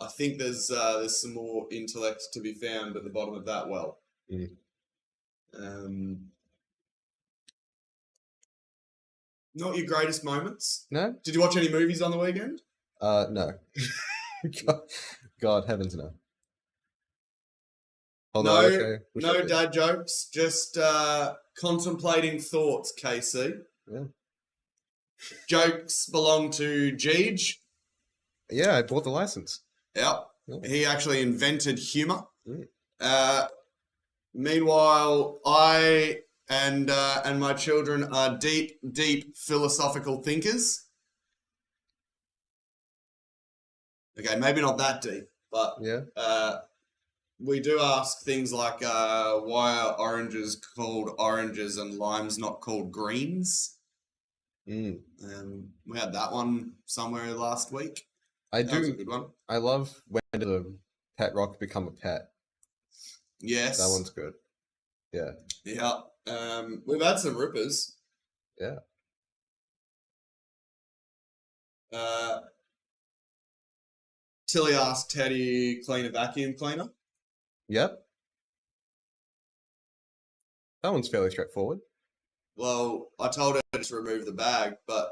A: I think there's some more intellect to be found at the bottom of that well. Not your greatest moments.
B: no,
A: Did you watch any movies on the weekend?
B: no. God, heavens no.
A: No,
B: okay, we
A: no
B: should-
A: dad jokes. Just contemplating thoughts, KC.
B: Yeah.
A: Jokes belong to Jeej.
B: Yeah, I bought the license.
A: Yep.
B: Yeah.
A: He actually invented humour.
B: Mm.
A: Meanwhile, I and my children are deep, deep philosophical thinkers. Okay, maybe not that deep, but
B: Yeah.
A: we do ask things like why are oranges called oranges and limes not called greens?
B: Mm.
A: We had that one somewhere last week.
B: I
A: That was a
B: do.
A: good one.
B: I love when did a pet rock become a pet.
A: Yes.
B: That one's good. Yeah.
A: Yeah. We've had some rippers.
B: Yeah.
A: Tilly asked, how do you clean a vacuum cleaner?
B: Yep. That one's fairly straightforward.
A: Well, I told her to just remove the bag, but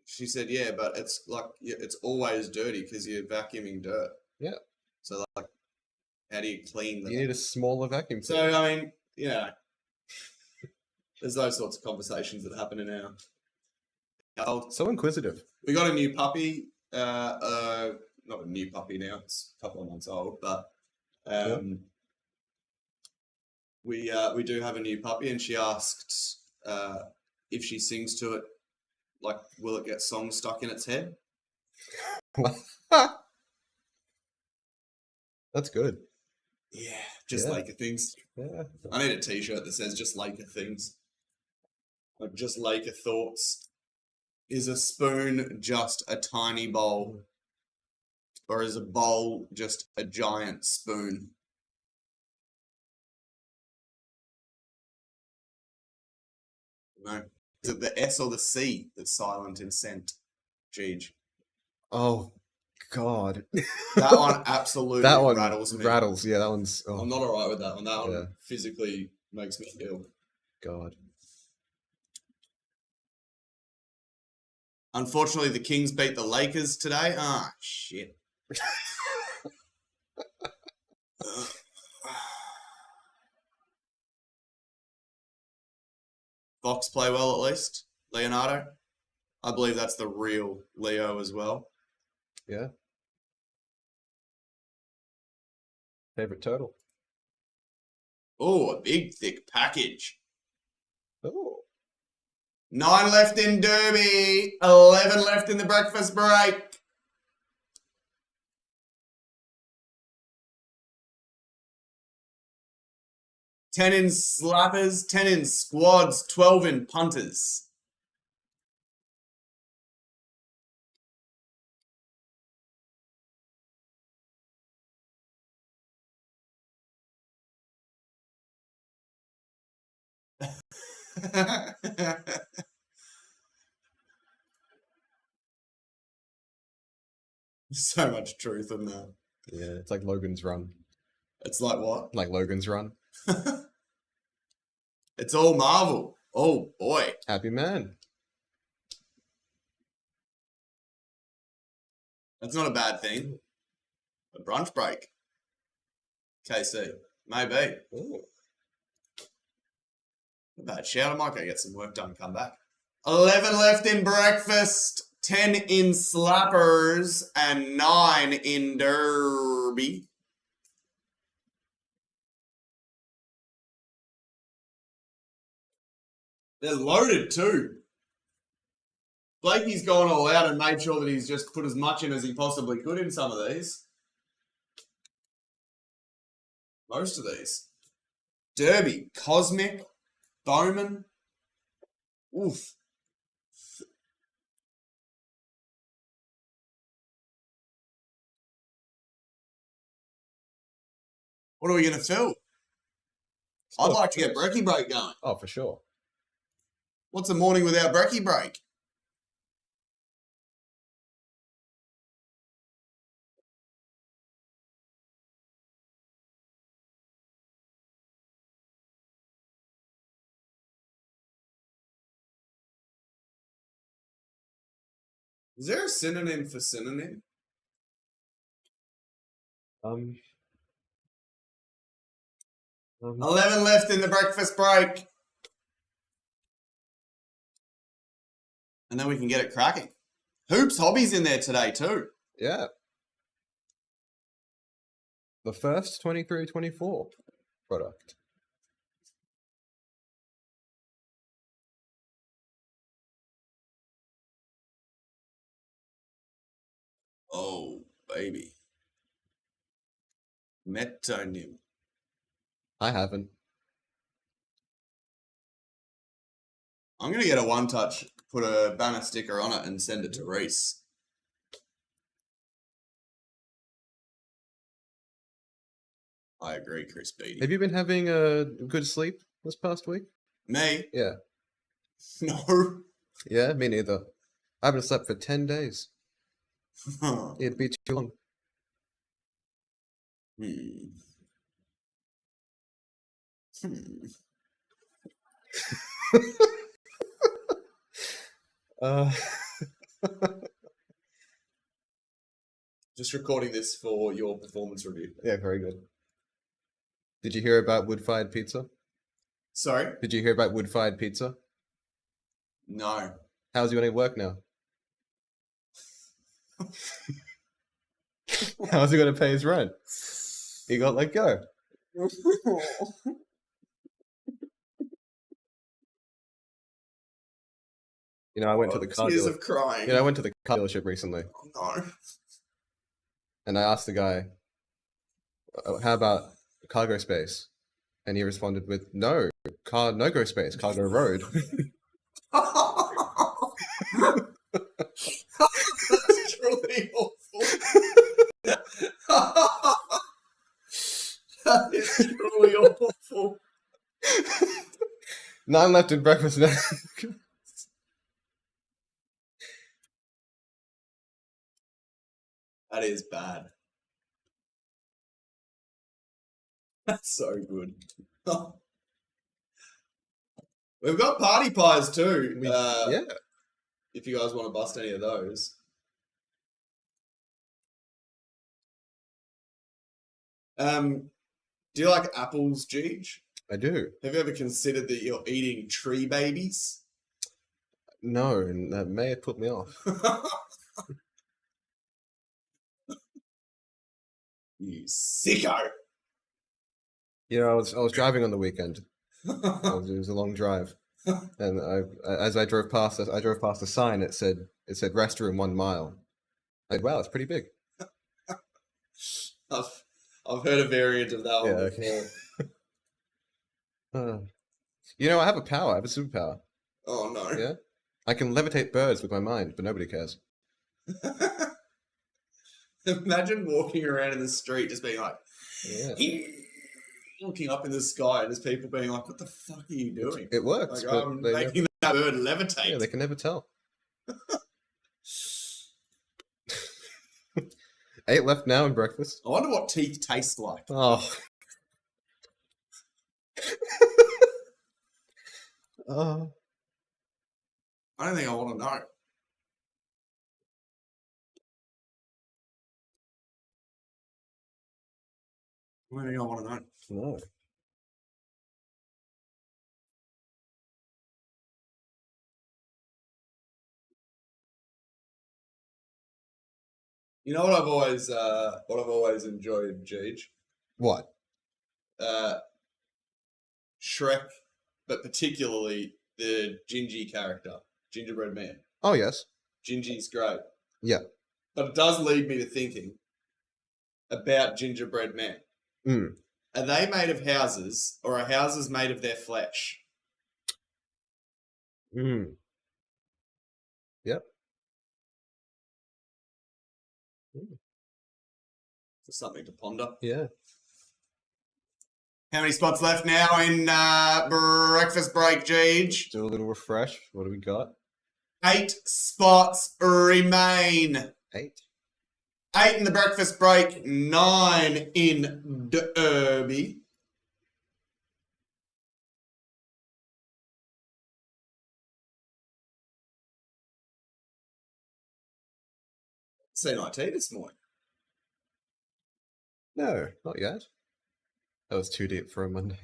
A: she said, yeah, but it's like, it's always dirty because you're vacuuming dirt.
B: Yeah.
A: So, like, how do you clean the...
B: You need a smaller vacuum
A: So,
B: cleaner.
A: I mean, you know, there's those sorts of conversations that happen in our household.
B: So inquisitive.
A: We got a new puppy, not a new puppy now, it's a couple of months old, but we do have a new puppy, and she asked if she sings to it, like, will it get songs stuck in its head?
B: That's good.
A: Yeah, just
B: Yeah.
A: Laker things.
B: Yeah.
A: I need a t-shirt that says just Laker things. Like, just Laker thoughts. Is a spoon just a tiny bowl? Or is a bowl just a giant spoon? No. Is it the S or the C that's silent in scent? Jeej.
B: Oh, God.
A: That one absolutely
B: That one
A: rattles me.
B: rattles. Yeah, that one's. Oh,
A: I'm not alright with that one. That
B: Yeah.
A: one physically makes me ill.
B: God.
A: Unfortunately, the Kings beat the Lakers today. Ah, shit. Fox play well at least. Leonardo. I believe that's the real Leo as well.
B: Yeah. Favorite turtle.
A: Oh, a big thick package.
B: Oh.
A: 9 left in Derby. 11 left in the breakfast break. Ten in slappers, 10 in squads, 12 in punters. So much truth in that.
B: Yeah, it's like Logan's Run.
A: It's like what?
B: Like Logan's Run.
A: It's all Marvel. Oh boy.
B: Happy man.
A: That's not a bad thing. A brunch break. KC. Maybe.
B: Ooh.
A: Not a bad shout. I might go get some work done and come back. 11 left in breakfast. 10 in slappers. And 9 in derby. They're loaded too. Blakey's gone all out and made sure that he's just put as much in as he possibly could in some of these. Most of these. Derby, Cosmic, Bowman. Oof. What are we going to fill? I'd like to get brekkie break going.
B: Oh, for sure.
A: What's a morning without brekkie break? Is there a synonym for synonym? 11 left in the breakfast break. And then we can get it cracking. Hoops Hobbies in there today too.
B: Yeah. The first 23-24 product.
A: Oh, baby. Metonym.
B: I haven't.
A: I'm going to get a one-touch, put a banner sticker on it and send it to Reese. I agree, Chris Beattie.
B: Have you been having a good sleep this past week?
A: Me?
B: Yeah.
A: No.
B: Yeah, me neither. I haven't slept for 10 days. It'd be too long.
A: Just recording this for your performance review.
B: Yeah, very good. Did you hear about wood-fired pizza?
A: Sorry?
B: Did you hear about wood-fired pizza?
A: No.
B: How's he going to work now? How's he going to pay his rent? He got let go. You know, I went to the car
A: Tears
B: dealership.
A: of crying.
B: You know, I went to the car dealership recently,
A: Oh, no.
B: and I asked the guy, "How about cargo space?" And he responded with, "No, no-go space, cargo road."
A: That's truly awful. That is truly awful.
B: 9 left in breakfast now.
A: That is bad. That's so good. We've got party pies too.
B: Yeah.
A: If you guys want to bust any of those. Do you like apples, Jeej?
B: I do.
A: Have you ever considered that you're eating tree babies?
B: No, and that may have put me off.
A: You sicko!
B: You know, I was driving on the weekend. It was a long drive, and as I drove past a sign. It said restroom 1 mile. I said, wow, it's pretty big.
A: I've heard a variant of that one
B: Yeah,
A: before.
B: You know, I have a power. I have a superpower.
A: Oh no!
B: Yeah, I can levitate birds with my mind, but nobody cares.
A: Imagine walking around in the street just being like,
B: Yeah.
A: looking up in the sky, and there's people being like, "What the fuck are you doing?"
B: It works.
A: Like,
B: but
A: I'm
B: they
A: making that bird levitate.
B: yeah, they can never tell. 8 left now in breakfast.
A: I wonder what teeth taste like.
B: Oh. Oh.
A: I don't think I want to know. Anything I want to know.
B: No.
A: You know what I've always enjoyed, Jeej?
B: What?
A: Shrek, but particularly the Gingy character, Gingerbread Man.
B: Oh, yes.
A: Gingy's great.
B: Yeah.
A: But it does lead me to thinking about Gingerbread Man.
B: Mm.
A: Are they made of houses, or are houses made of their flesh?
B: Mm. Yep.
A: Just something to ponder.
B: Yeah.
A: How many spots left now in breakfast break, Jeej?
B: Do a little refresh. What do we got?
A: 8 spots remain.
B: 8.
A: 8 in the breakfast break, 9 in Derby. CNIT this morning.
B: No, not yet. That was too deep for a Monday.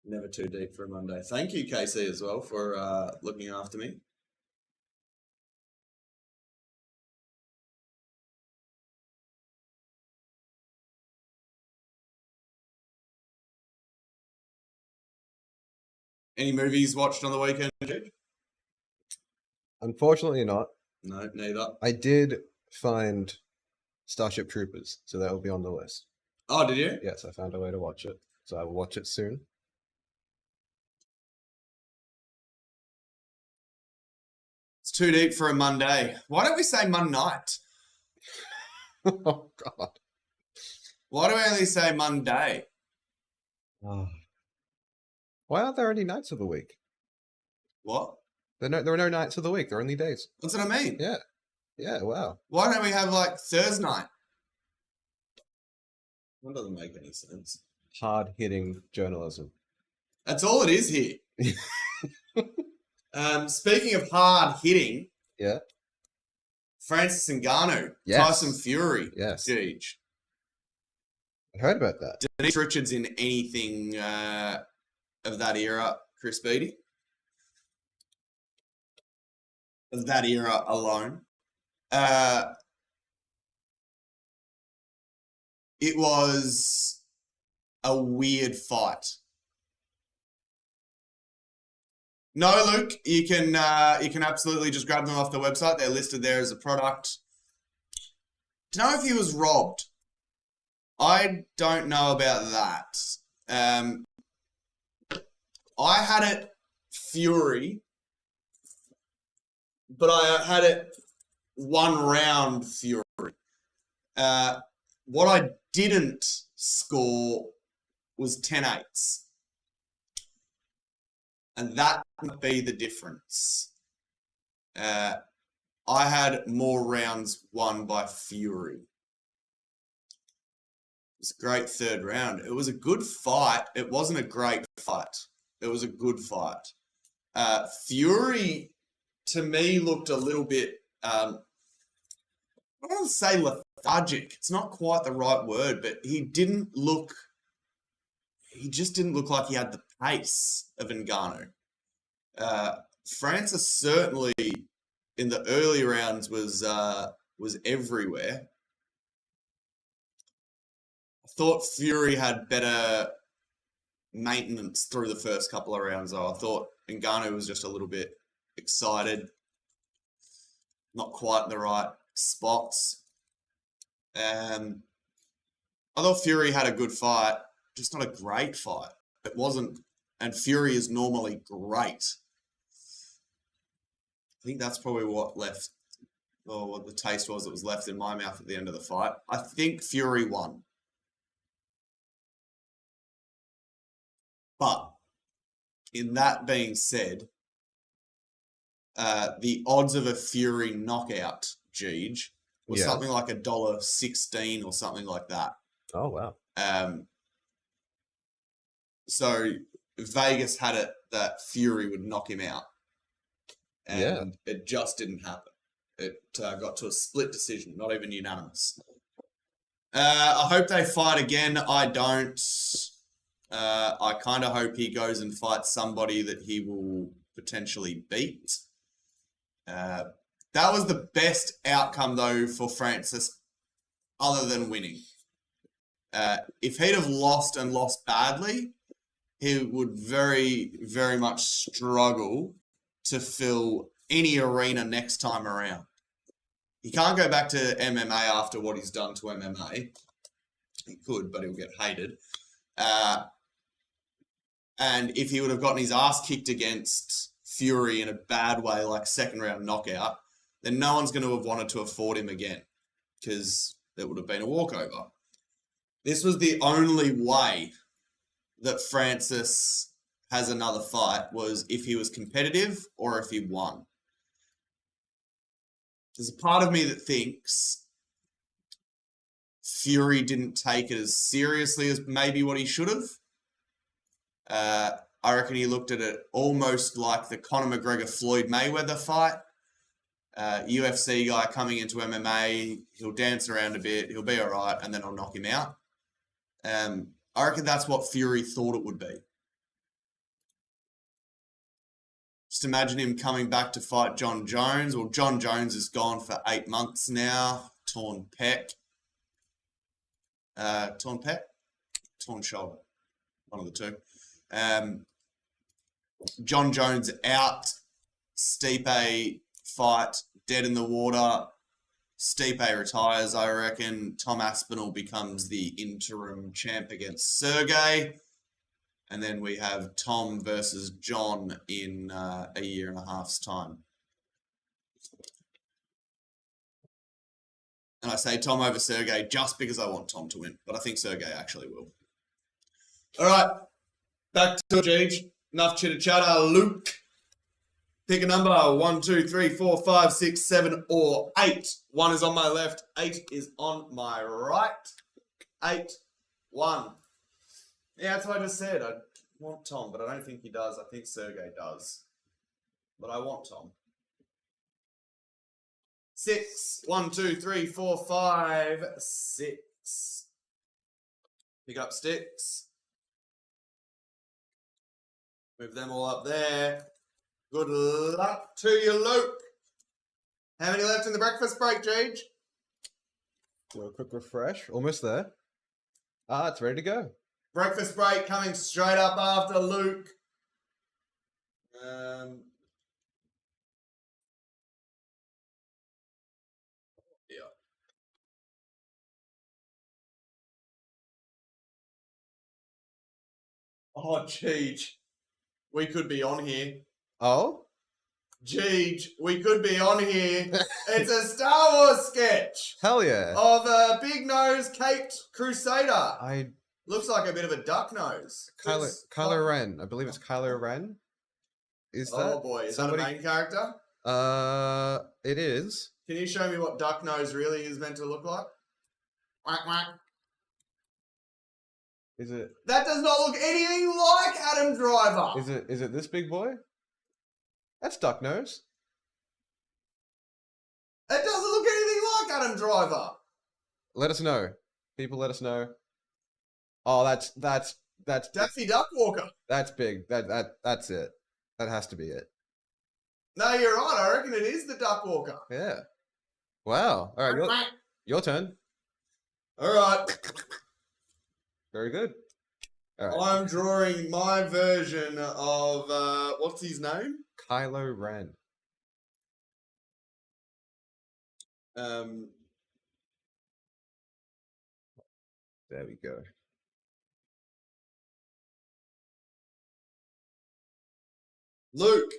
A: Never too deep for a Monday. Thank you, KC, as well, for looking after me. Any movies watched on the weekend, Jude?
B: Unfortunately not.
A: No, neither.
B: I did find Starship Troopers, so that will be on the list.
A: Oh, did you?
B: Yes, I found a way to watch it, so I will watch it soon.
A: It's too deep for a Monday. Why don't we say Monday night?
B: Oh, God.
A: Why do we only say Monday?
B: Oh. Why aren't there any nights of the week?
A: What?
B: There are no nights of the week. There are only days.
A: That's what I mean.
B: Yeah. Yeah, wow.
A: Why don't we have like Thursday night? That doesn't make any sense.
B: Hard-hitting journalism.
A: That's all it is here. Speaking of hard hitting,
B: Yeah.
A: Francis Ngannou,
B: Yes.
A: Tyson Fury,
B: Yes.
A: Jeej.
B: I heard about that.
A: Denise Richards in anything of that era, Chris Beatty? Of that era alone. It was a weird fight. No, Luke, you can absolutely just grab them off the website. They're listed there as a product. Do you know if he was robbed? I don't know about that. I had it Fury, but I had it 1 round Fury. What I didn't score was 10-8s. And that would be the difference. I had more rounds won by Fury. It was a great 3rd round. It was a good fight. It wasn't a great fight. It was a good fight. Fury, to me, looked a little bit, I don't want to say lethargic. It's not quite the right word, but he just didn't look like he had the pace of Ngannou. Francis certainly in the early rounds was everywhere. I thought Fury had better maintenance through the first couple of rounds, though. I thought Ngannou was just a little bit excited, not quite in the right spots. I thought Fury had a good fight, just not a great fight. It wasn't, and Fury is normally great. I think that's probably what left, or what the taste was that was left in my mouth at the end of the fight. I think Fury won. But, in that being said, the odds of a Fury knockout, Jeej, was
B: Yeah.
A: something like $1.16 or something like that.
B: Oh wow.
A: So Vegas had it that Fury would knock him out, and it just didn't happen. It got to a split decision, not even unanimous. I hope they fight again. I don't. I kind of hope he goes and fights somebody that he will potentially beat. That was the best outcome, though, for Francis, other than winning. If he'd have lost and lost badly, he would very, very much struggle to fill any arena next time around. He can't go back to MMA after what he's done to MMA. He could, but he'll get hated. And if he would have gotten his ass kicked against Fury in a bad way, like second round knockout, then no one's going to have wanted to afford him again because it would have been a walkover. This was the only way that Francis has another fight, was if he was competitive or if he won. There's a part of me that thinks Fury didn't take it as seriously as maybe what he should have. I reckon he looked at it almost like the Conor McGregor-Floyd Mayweather fight. UFC guy coming into MMA, he'll dance around a bit, he'll be all right, and then I'll knock him out. I reckon that's what Fury thought it would be. Just imagine him coming back to fight John Jones. Well, John Jones is gone for 8 months now. Torn pec. Torn pec? Torn shoulder. One of the two. John Jones out. Stipe fight. Dead in the water. Stipe retires, I reckon. Tom Aspinall becomes the interim champ against Sergey. And then we have Tom versus John in a year and a half's time. And I say Tom over Sergey just because I want Tom to win. But I think Sergey actually will. All right. Back to Gage. Enough chitter-chatter. Luke. Pick a number. 1, 2, 3, 4, 5, 6, 7, or 8. 1 is on my left. 8 is on my right. 8, 1. Yeah, that's what I just said. I want Tom, but I don't think he does. I think Sergey does. But I want Tom. 6. 1, 2, 3, 4, 5, 6. Pick up sticks. Move them all up there. Good luck to you, Luke. How many left in the breakfast break, Gage?
B: Do a quick refresh. Almost there. It's ready to go.
A: Breakfast break coming straight up after Luke. Yeah. Oh, Jeej. We could be on here.
B: Oh?
A: Jeej, we could be on here. It's a Star Wars sketch
B: Hell yeah.
A: of a big-nosed caped crusader.
B: I
A: Looks like a bit of a duck nose.
B: Kylo Ren. I believe it's Kylo Ren. Is that?
A: Oh boy, is
B: somebody...
A: that a main character?
B: It is.
A: Can you show me what duck nose really is meant to look like? Quack, quack.
B: Is it?
A: That does not look anything like Adam Driver.
B: Is it this big boy? That's duck nose.
A: It doesn't look anything like Adam Driver.
B: Let us know. People, let us know. Oh, that's
A: Daffy Duck Walker.
B: That's big. That's it. That has to be it.
A: No, you're right. I reckon it is the Duck Walker.
B: Yeah. Wow. All right, your turn.
A: All right.
B: Very good. All right.
A: I'm drawing my version of what's his name?
B: Kylo Ren. There we go.
A: Luke.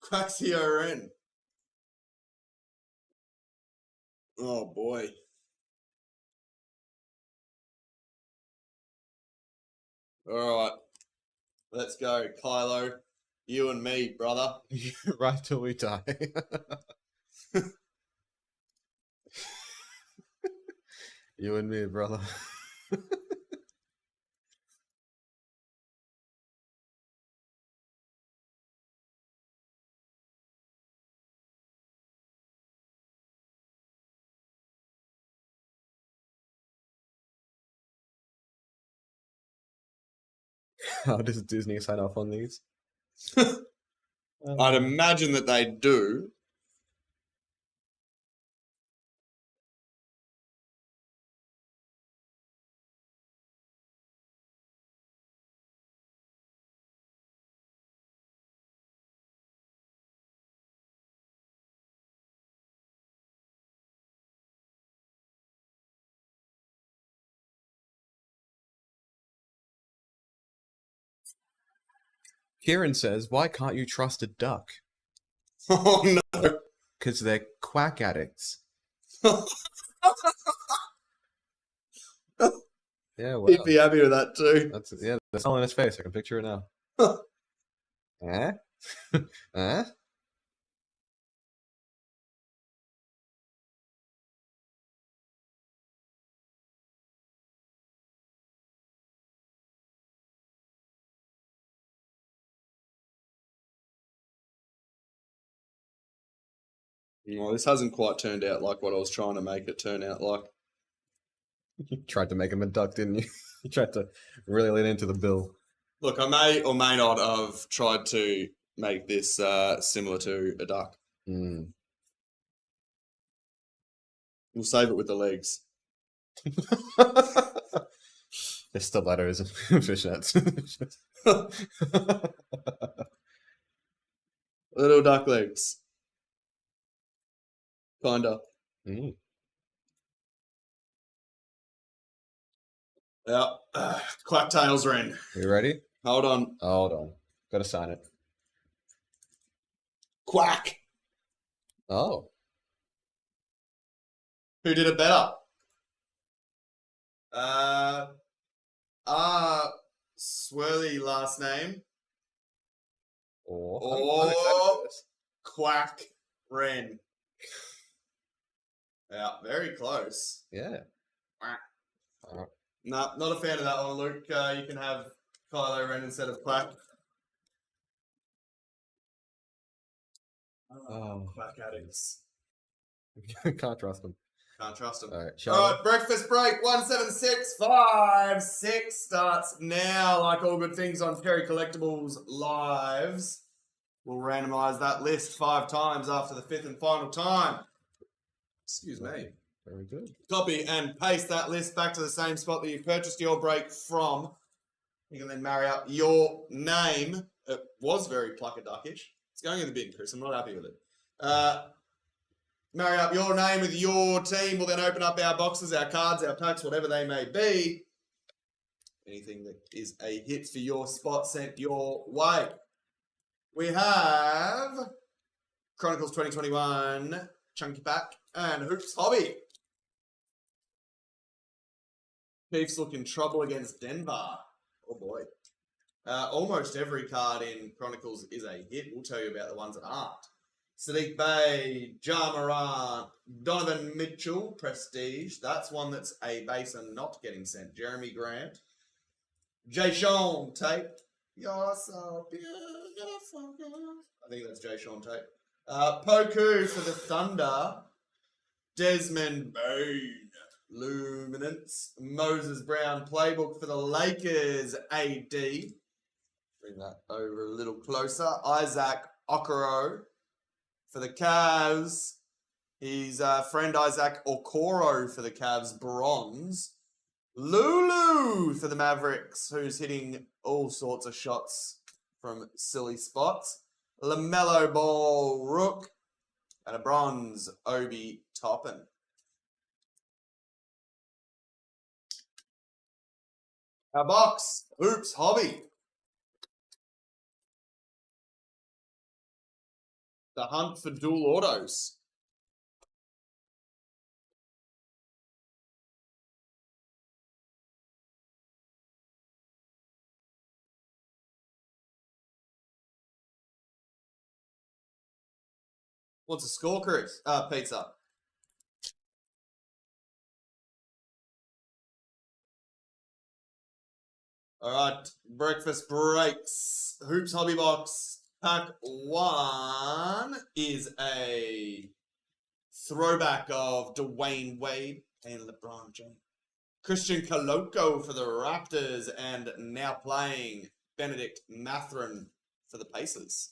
A: Quaxio Ren. Oh boy. All right. Let's go, Kylo. You and me, brother.
B: Right till we die. You and me, brother. How does Disney sign off on these?
A: I'd imagine that they do.
B: Kieran says, "Why can't you trust a duck?
A: Oh no.
B: Because they're quack addicts." Yeah, well,
A: He'd be happy with that too.
B: that's yeah. The smile on his face. I can picture it now. Eh? Eh?
A: Well, this hasn't quite turned out like what I was trying to make it turn out like.
B: You tried to make him a duck, didn't you? You tried to really lean into the bill.
A: Look, I may or may not have tried to make this similar to a duck.
B: Mm.
A: We'll save it with the legs.
B: They're stilettos and fishnets.
A: Little duck legs. Kinda.
B: Mm.
A: Yeah. Quack tails, Ren.
B: You ready?
A: Hold on.
B: Hold on. Gotta sign it.
A: Quack.
B: Oh.
A: Who did it better? Swirly last name.
B: I'm excited for this.
A: Quack Ren. Yeah, very close.
B: Yeah.
A: No, not a fan of that one, Luke. You can have Kylo Ren instead of Quack.
B: Oh.
A: Quack addicts.
B: Can't trust them.
A: Can't trust them.
B: All right.
A: All right, breakfast break 176556 starts now. Like all good things on Cherry Collectibles Lives, we'll randomise that list 5 times after the 5th and final time. Excuse me.
B: Very good.
A: Copy and paste that list back to the same spot that you purchased your break from. You can then marry up your name. It was very plucker-duckish. It's going in the bin, Chris. I'm not happy with it. Marry up your name with your team. We'll then open up our boxes, our cards, our packs, whatever they may be. Anything that is a hit for your spot sent your way. We have Chronicles 2021, Chunky Pack, and Hoops Hobby. Chiefs look in trouble against Denver. Oh boy. Almost every card in Chronicles is a hit. We'll tell you about the ones that aren't. Sadiq Bey, Ja Morant, Donovan Mitchell, Prestige. That's one that's a base and not getting sent. Jeremy Grant. Jay Sean Tate. You're so beautiful. I think that's Jay Sean Tate. Poku for the Thunder. Desmond Bain. Luminance. Moses Brown playbook for the Lakers. AD. Bring that over a little closer. Isaac Okoro for the Cavs. His friend Isaac Okoro for the Cavs. Bronze. Lulu for the Mavericks, who's hitting all sorts of shots from silly spots. LaMelo Ball Rook. And a bronze Obi Toppin. Our box, Hoops Hobby. The hunt for dual autos. What's the score, Chris? Pizza. All right, breakfast breaks. Hoops Hobby Box pack 1 is a throwback of Dwayne Wade and LeBron James. Christian Coloco for the Raptors, and now playing Benedict Mathurin for the Pacers.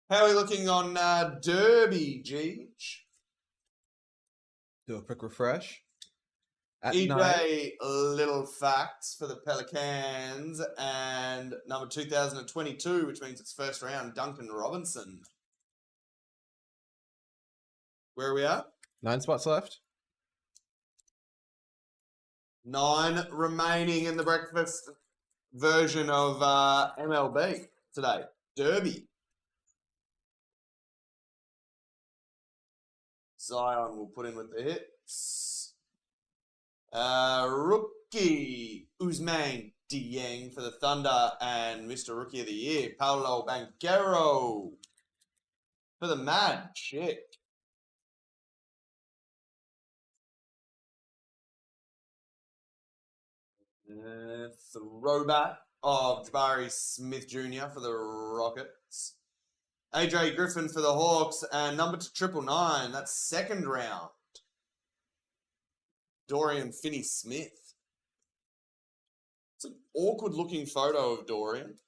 A: How are we looking on Derby, Geege?
B: Do a quick refresh. At
A: EJ
B: 9,
A: Little Facts for the Pelicans, and number 2022, which means it's first round, Duncan Robinson. Where are we at?
B: 9 spots left.
A: 9 remaining in the breakfast version of MLB today. Derby. Zion will put in with the hits. Rookie Usman Dieng for the Thunder, and Mr. Rookie of the Year, Paolo Banchero for the Magic. Throwback of Jabari Smith Jr. for the Rockets. AJ Griffin for the Hawks, and number to 999. That's second round. Dorian Finney-Smith. It's an awkward looking photo of Dorian.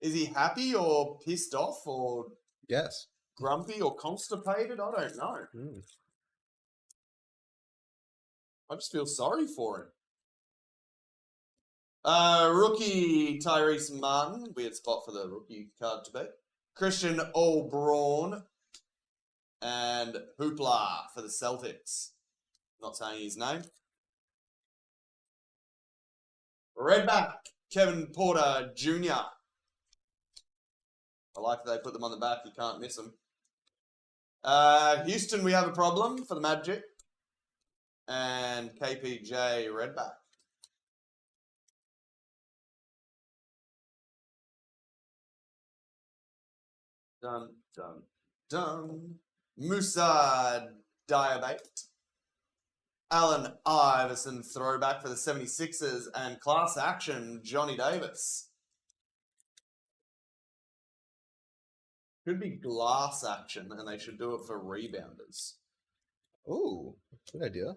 A: Is he happy or pissed off or
B: Yes.
A: grumpy or constipated? I don't know. I just feel sorry for him. Rookie Tyrese Martin. Weird spot for the rookie card to be. Christian O'Braun. And Hoopla for the Celtics. Not saying his name. Redback, Kevin Porter Jr. I like that they put them on the back. You can't miss them. Houston, we have a problem for the Magic. And KPJ Redback. Dun, dun, dun. Musa Diabate. Allen Iverson throwback for the 76ers, and class action Johnny Davis. Could be glass action, and they should do it for rebounders.
B: Ooh, good idea.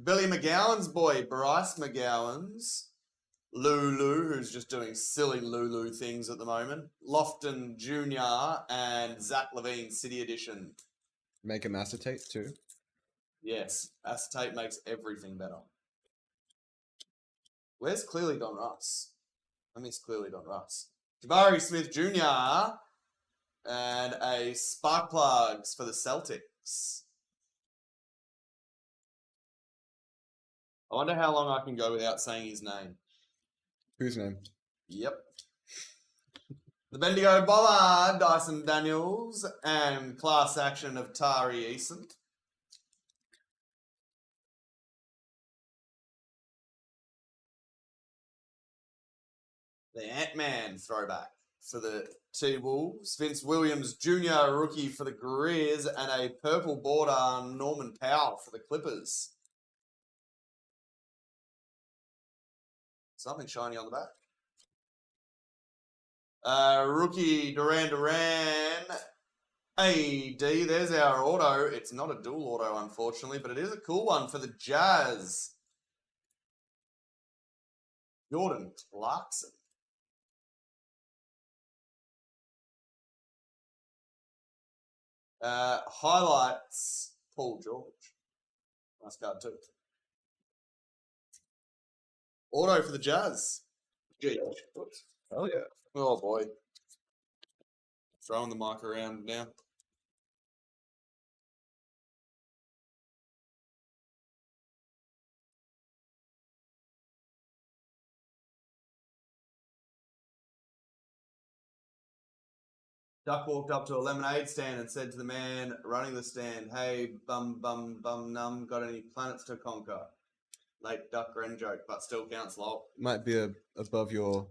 A: Billy McGowan's boy, Bryce McGowan's. Lulu, who's just doing silly Lulu things at the moment. Lofton Jr. and Zach Levine City Edition.
B: Make him acetate too.
A: Yes, acetate makes everything better. Where's Clearly Don Russ? I miss Clearly Don Russ. Jabari Smith Jr. and a Spark Plugs for the Celtics. I wonder how long I can go without saying his name.
B: Whose name?
A: Yep. The Bendigo Bollard, Dyson Daniels, and class action of Tari Eason. The Ant-Man throwback for the T-Wolves. Vince Williams Jr., rookie for the Grizz, and a purple border Norman Powell for the Clippers. Something shiny on the back. Rookie Duran AD. There's our auto. It's not a dual auto, unfortunately, but it is a cool one for the Jazz. Jordan Clarkson. Highlights, Paul George. Nice card too. Auto for the Jazz. Gee.
B: Oh yeah.
A: Oh boy. Throwing the mic around now. Duck walked up to a lemonade stand and said to the man running the stand, "Hey, bum, num, got any planets to conquer?" Late Duck Gren joke, but still counts lol.
B: Might be above your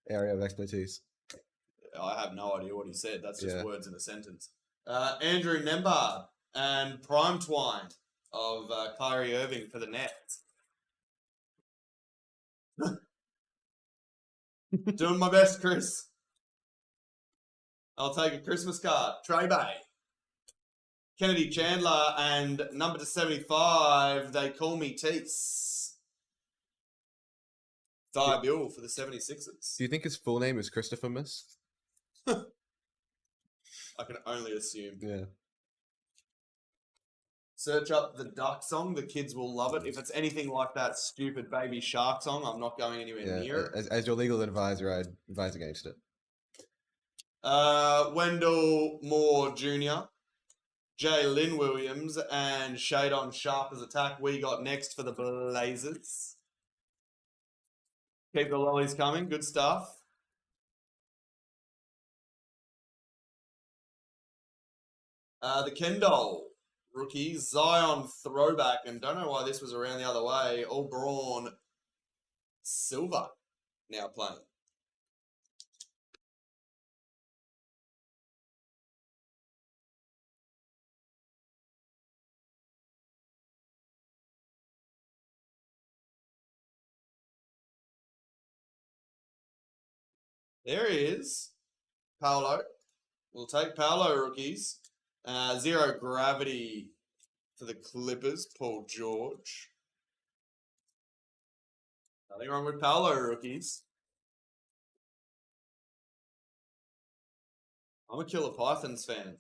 B: area of expertise.
A: I have no idea what he said. That's just
B: Yeah.
A: words in a sentence. Andrew Nembhard and Prime Twine of Kyrie Irving for the Nets. Doing my best, Chris. I'll take a Christmas card. Trey Bay. Kennedy Chandler and number to 75, they call me Tease. Bill for the 76ers.
B: Do you think his full name is Christopher Miss?
A: I can only assume.
B: Yeah.
A: Search up the Duck song. The kids will love it. If it's anything like that stupid Baby Shark song, I'm not going anywhere near it.
B: As your legal advisor, I'd advise against it.
A: Wendell Moore Jr., Jay Lynn Williams, and Shadon Sharp as attack. We got next for the Blazers. Keep the lollies coming. Good stuff. The Kendall rookie, Zion throwback, and don't know why this was around the other way. All Braun Silver now playing. There he is. Paolo. We'll take Paolo rookies. Zero gravity for the Clippers, Paul George. Nothing wrong with Paolo rookies. I'm a Killer Pythons fan,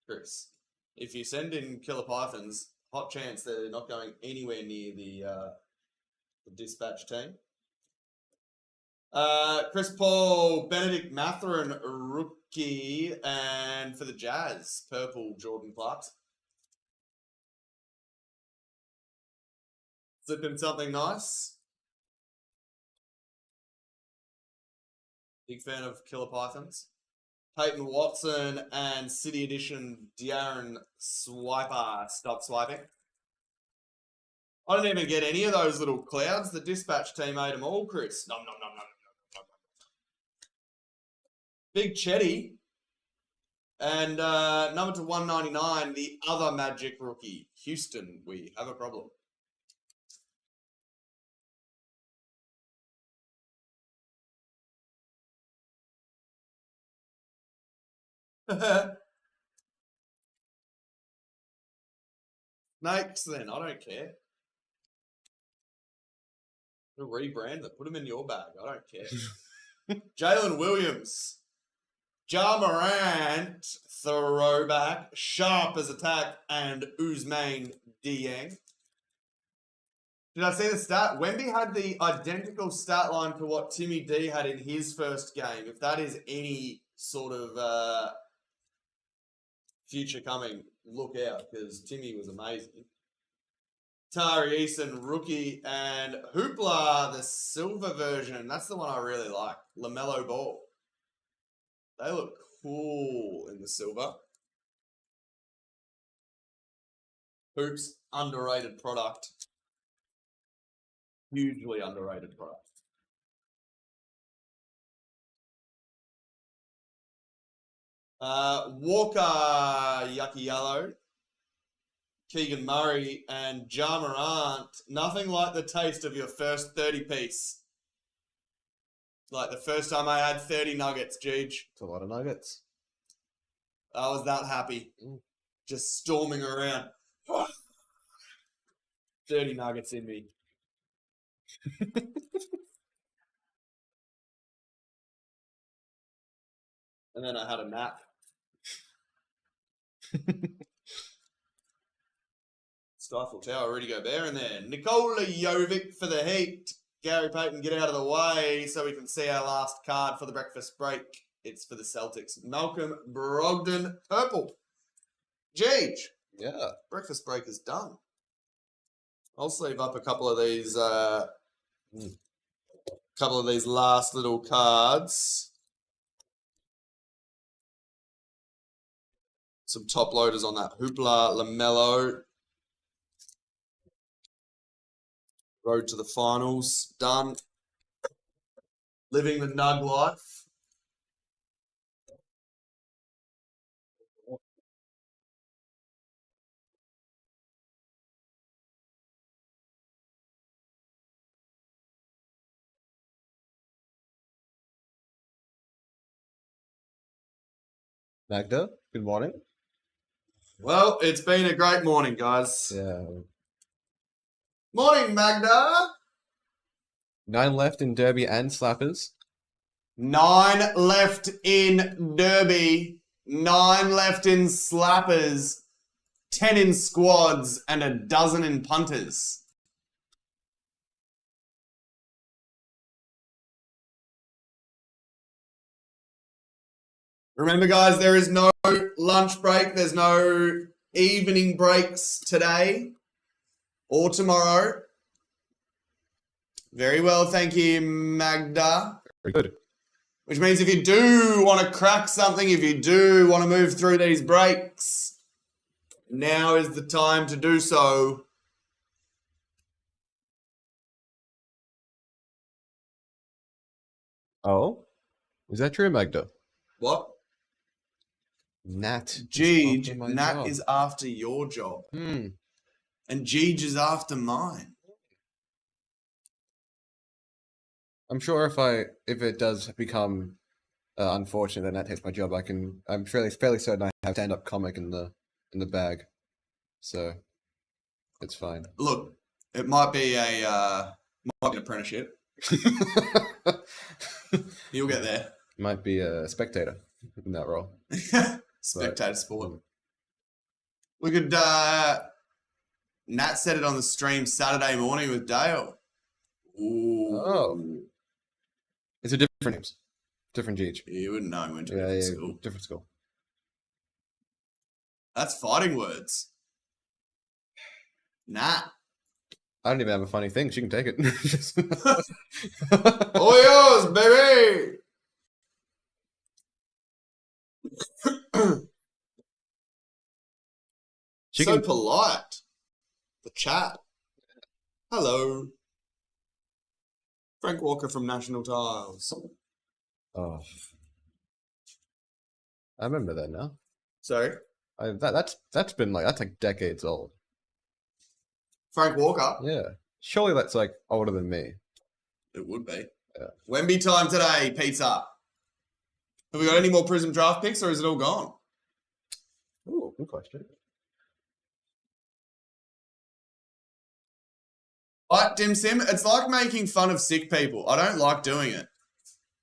A: Chris. If you send in Killer Pythons, hot chance they're not going anywhere near the dispatch team. Chris Paul, Benedict Mathurin, rookie, and for the Jazz, purple Jordan Clarkson. Flipping something nice. Big fan of Killer Pythons. Peyton Watson and City Edition De'Aaron Swiper. Stop swiping. I didn't even get any of those little clouds. The dispatch team ate them all, Chris. Nom, nom, nom, nom. Big Chetty. And number to 199, the other Magic rookie, Houston. We have a problem. Snakes, then. I don't care. Rebrand them. Put them in your bag. I don't care. Jalen Williams. Ja Morant, throwback, Sharp as attack, and Ousmane Dieng. Did I see the stat? Wemby had the identical stat line to what Timmy D had in his first game. If that is any sort of future coming, look out, because Timmy was amazing. Tari Eason, rookie, and Hoopla, the silver version. That's the one I really like. LaMelo Ball. They look cool in the silver. Hoops, underrated product. Hugely underrated product. Walker, Yucky Yellow. Keegan Murray, and Ja Morant. Nothing like the taste of your first 30-piece. Like the first time I had 30 nuggets, Jeej.
B: It's a lot of nuggets.
A: I was that happy. Just storming around. 30 nuggets in me. And then I had a nap. Stifle Tower, Rudy Gobert in there. Nikola Jovic for the Heat. Gary Payton, get out of the way so we can see our last card for the breakfast break. It's for the Celtics. Malcolm Brogdon, purple. Jeej.
B: Yeah.
A: Breakfast break is done. I'll sleeve up a couple of these last little cards. Some top loaders on that. Hoopla, LaMelo. Road to the finals. Done. Living the Nug life.
B: Magda, good morning.
A: Well, it's been a great morning, guys.
B: Yeah.
A: Morning, Magda.
B: 9 left in Derby and Slappers.
A: 9 left in Derby. 9 left in Slappers. 10 in Squads and a dozen in Punters. Remember, guys, there is no lunch break. There's no evening breaks today or tomorrow. Very well, thank you, Magda.
B: Very good.
A: Which means if you do want to crack something, if you do want to move through these breaks, now is the time to do so.
B: Oh? Is that true, Magda?
A: What?
B: Nat.
A: Jeej, Nat is after your job.
B: Hmm.
A: And Jeej is after mine.
B: I'm sure if it does become unfortunate that Nat takes my job, I'm fairly certain I have stand-up comic in the bag, so it's fine.
A: Look, it might be an apprenticeship. You'll get there.
B: Might be a spectator in that role.
A: Spectator sport. We could Nat said it on the stream Saturday morning with Dale. Ooh.
B: Oh. It's a different names. Different Jeej.
A: You wouldn't know when to
B: Yeah,
A: go to
B: yeah,
A: school.
B: different school.
A: That's fighting words. Nat.
B: I don't even have a funny thing. She can take it.
A: All yours, baby.
B: She
A: so
B: can-
A: polite. The chat. Hello. Frank Walker from National Tiles.
B: Oh. I remember that now.
A: Sorry?
B: That's like decades old.
A: Frank Walker?
B: Yeah. Surely that's like older than me.
A: It would be.
B: Yeah.
A: Wemby time today, pizza. Have we got any more Prism draft picks or is it all gone?
B: Ooh, good question.
A: Right, Dim Sim, it's like making fun of sick people. I don't like doing it.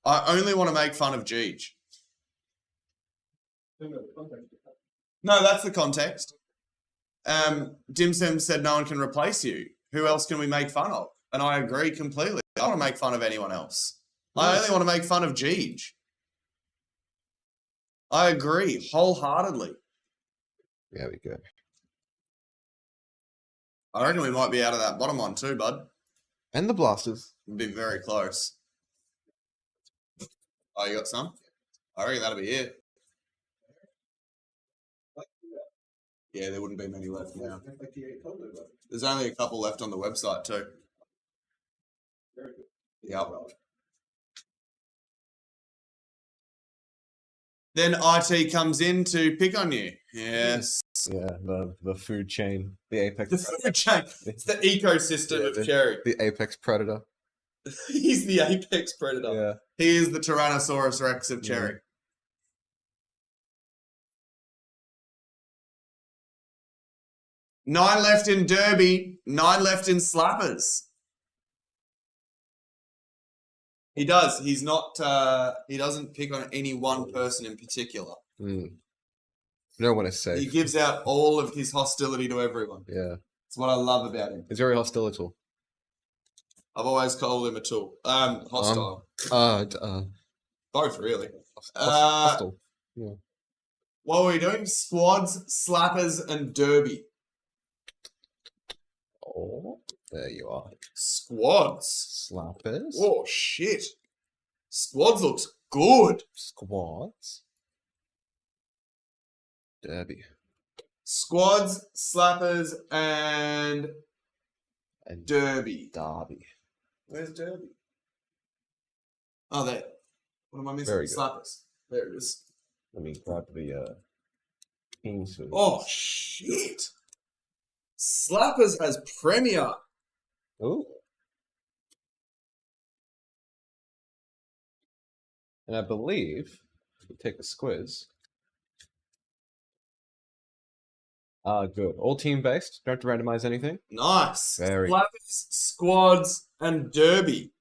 A: I only want to make fun of Jeej. No, that's the context. Dim Sim said no one can replace you. Who else can we make fun of? And I agree completely. I don't want to make fun of anyone else. I only want to make fun of Jeej. I agree wholeheartedly.
B: Yeah, we good.
A: I reckon we might be out of that bottom one too, bud.
B: And the blasters.
A: We'd be very close. Oh, you got some? I reckon that'll be it. Yeah, there wouldn't be many left now. There's only a couple left on the website too. Yep. Then IT comes in to pick on you. Yes.
B: Yeah, the food chain. The apex.
A: The food chain. It's the ecosystem of Cherry.
B: The apex predator.
A: He's the apex predator.
B: Yeah.
A: He is the Tyrannosaurus Rex of Cherry.
B: Yeah.
A: 9 left in Derby, 9 left in Slappers. He does. He's not. He doesn't pick on any one person in particular.
B: No one is safe.
A: He gives out all of his hostility to everyone.
B: Yeah.
A: That's what I love about him.
B: He's very hostile.
A: I've always called him a tool. Hostile. Both, really.
B: Hostile.
A: What were we doing? Squads, Slappers, and Derby.
B: Oh, there you are.
A: Squads.
B: Slappers.
A: Oh, shit. Squads looks good.
B: Squads. Derby.
A: Squads, Slappers, and Derby.
B: Derby.
A: Where's Derby? Oh, there. What am I missing?
B: Very good.
A: Slappers. There it is.
B: Let me grab the team suit.
A: Oh, shit. Slappers has Premier.
B: Ooh. And I believe, if we take a squiz, Good. All team based. Don't have to randomize anything.
A: Nice.
B: Very.
A: Slappers, squads, and derby.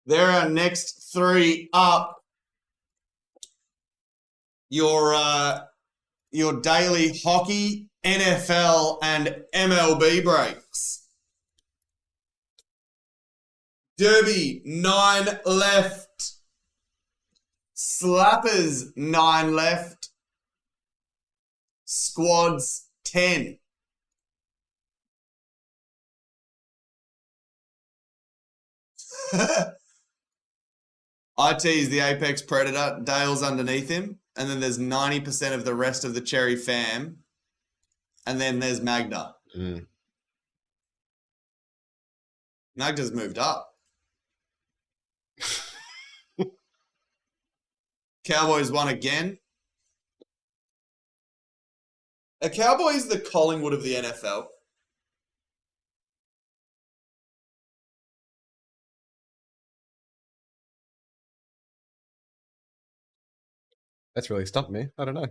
A: There are next three up. Your daily hockey, NFL, and MLB breaks. Derby, 9 left. Slappers, 9 left. Squads, 10. IT is the apex predator. Dale's underneath him. And then there's 90% of the rest of the Cherry fam. And then there's Magda.
B: Mm.
A: Magda's moved up. Cowboys won again. A Cowboys the Collingwood of the NFL.
B: That's really stumped me. I don't know.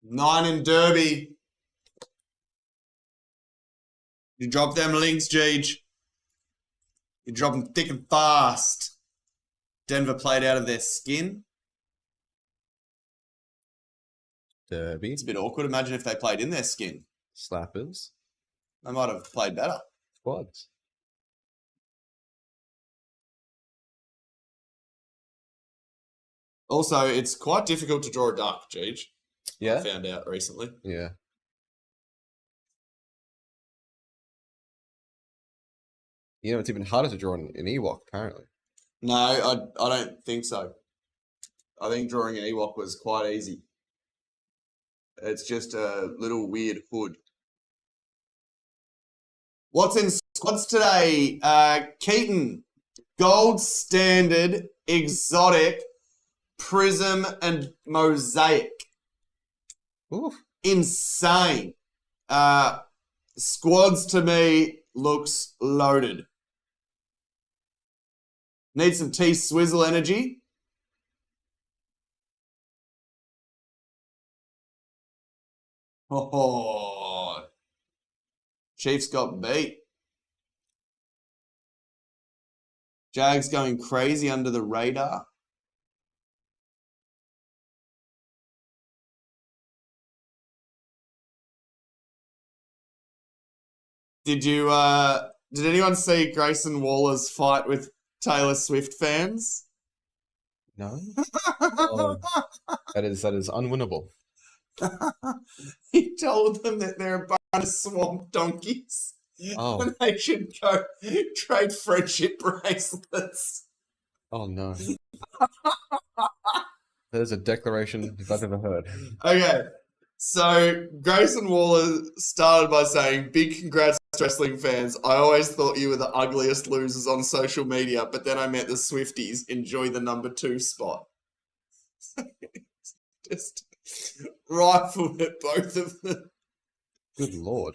A: 9 in Derby. You drop them links, Jeej. You drop them thick and fast. Denver played out of their skin.
B: Derby.
A: It's a bit awkward. Imagine if they played in their skin.
B: Slappers.
A: They might have played better.
B: Squads.
A: Also, it's quite difficult to draw a duck, Jeej.
B: Yeah?
A: I found out recently.
B: Yeah. You know, it's even harder to draw an Ewok, apparently.
A: No, I don't think so. I think drawing an Ewok was quite easy. It's just a little weird hood. What's in squads today? Keaton, Gold Standard, Exotic, Prism, and Mosaic.
B: Oof.
A: Insane. Squads to me looks loaded. Need some T-Swizzle energy. Oh, Chiefs got beat. Jags going crazy under the radar. Did anyone see Grayson Waller's fight with Taylor Swift fans?
B: No? Oh, that is unwinnable.
A: He told them that they're a bunch of swamp donkeys.
B: Oh.
A: And they should go trade friendship bracelets.
B: Oh, no. That is a declaration if I've ever heard.
A: Okay. So Grayson Waller started by saying, "Big congrats, wrestling fans. I always thought you were the ugliest losers on social media, but then I met the Swifties. Enjoy the number 2 spot." Just rifled at both of them.
B: Good lord.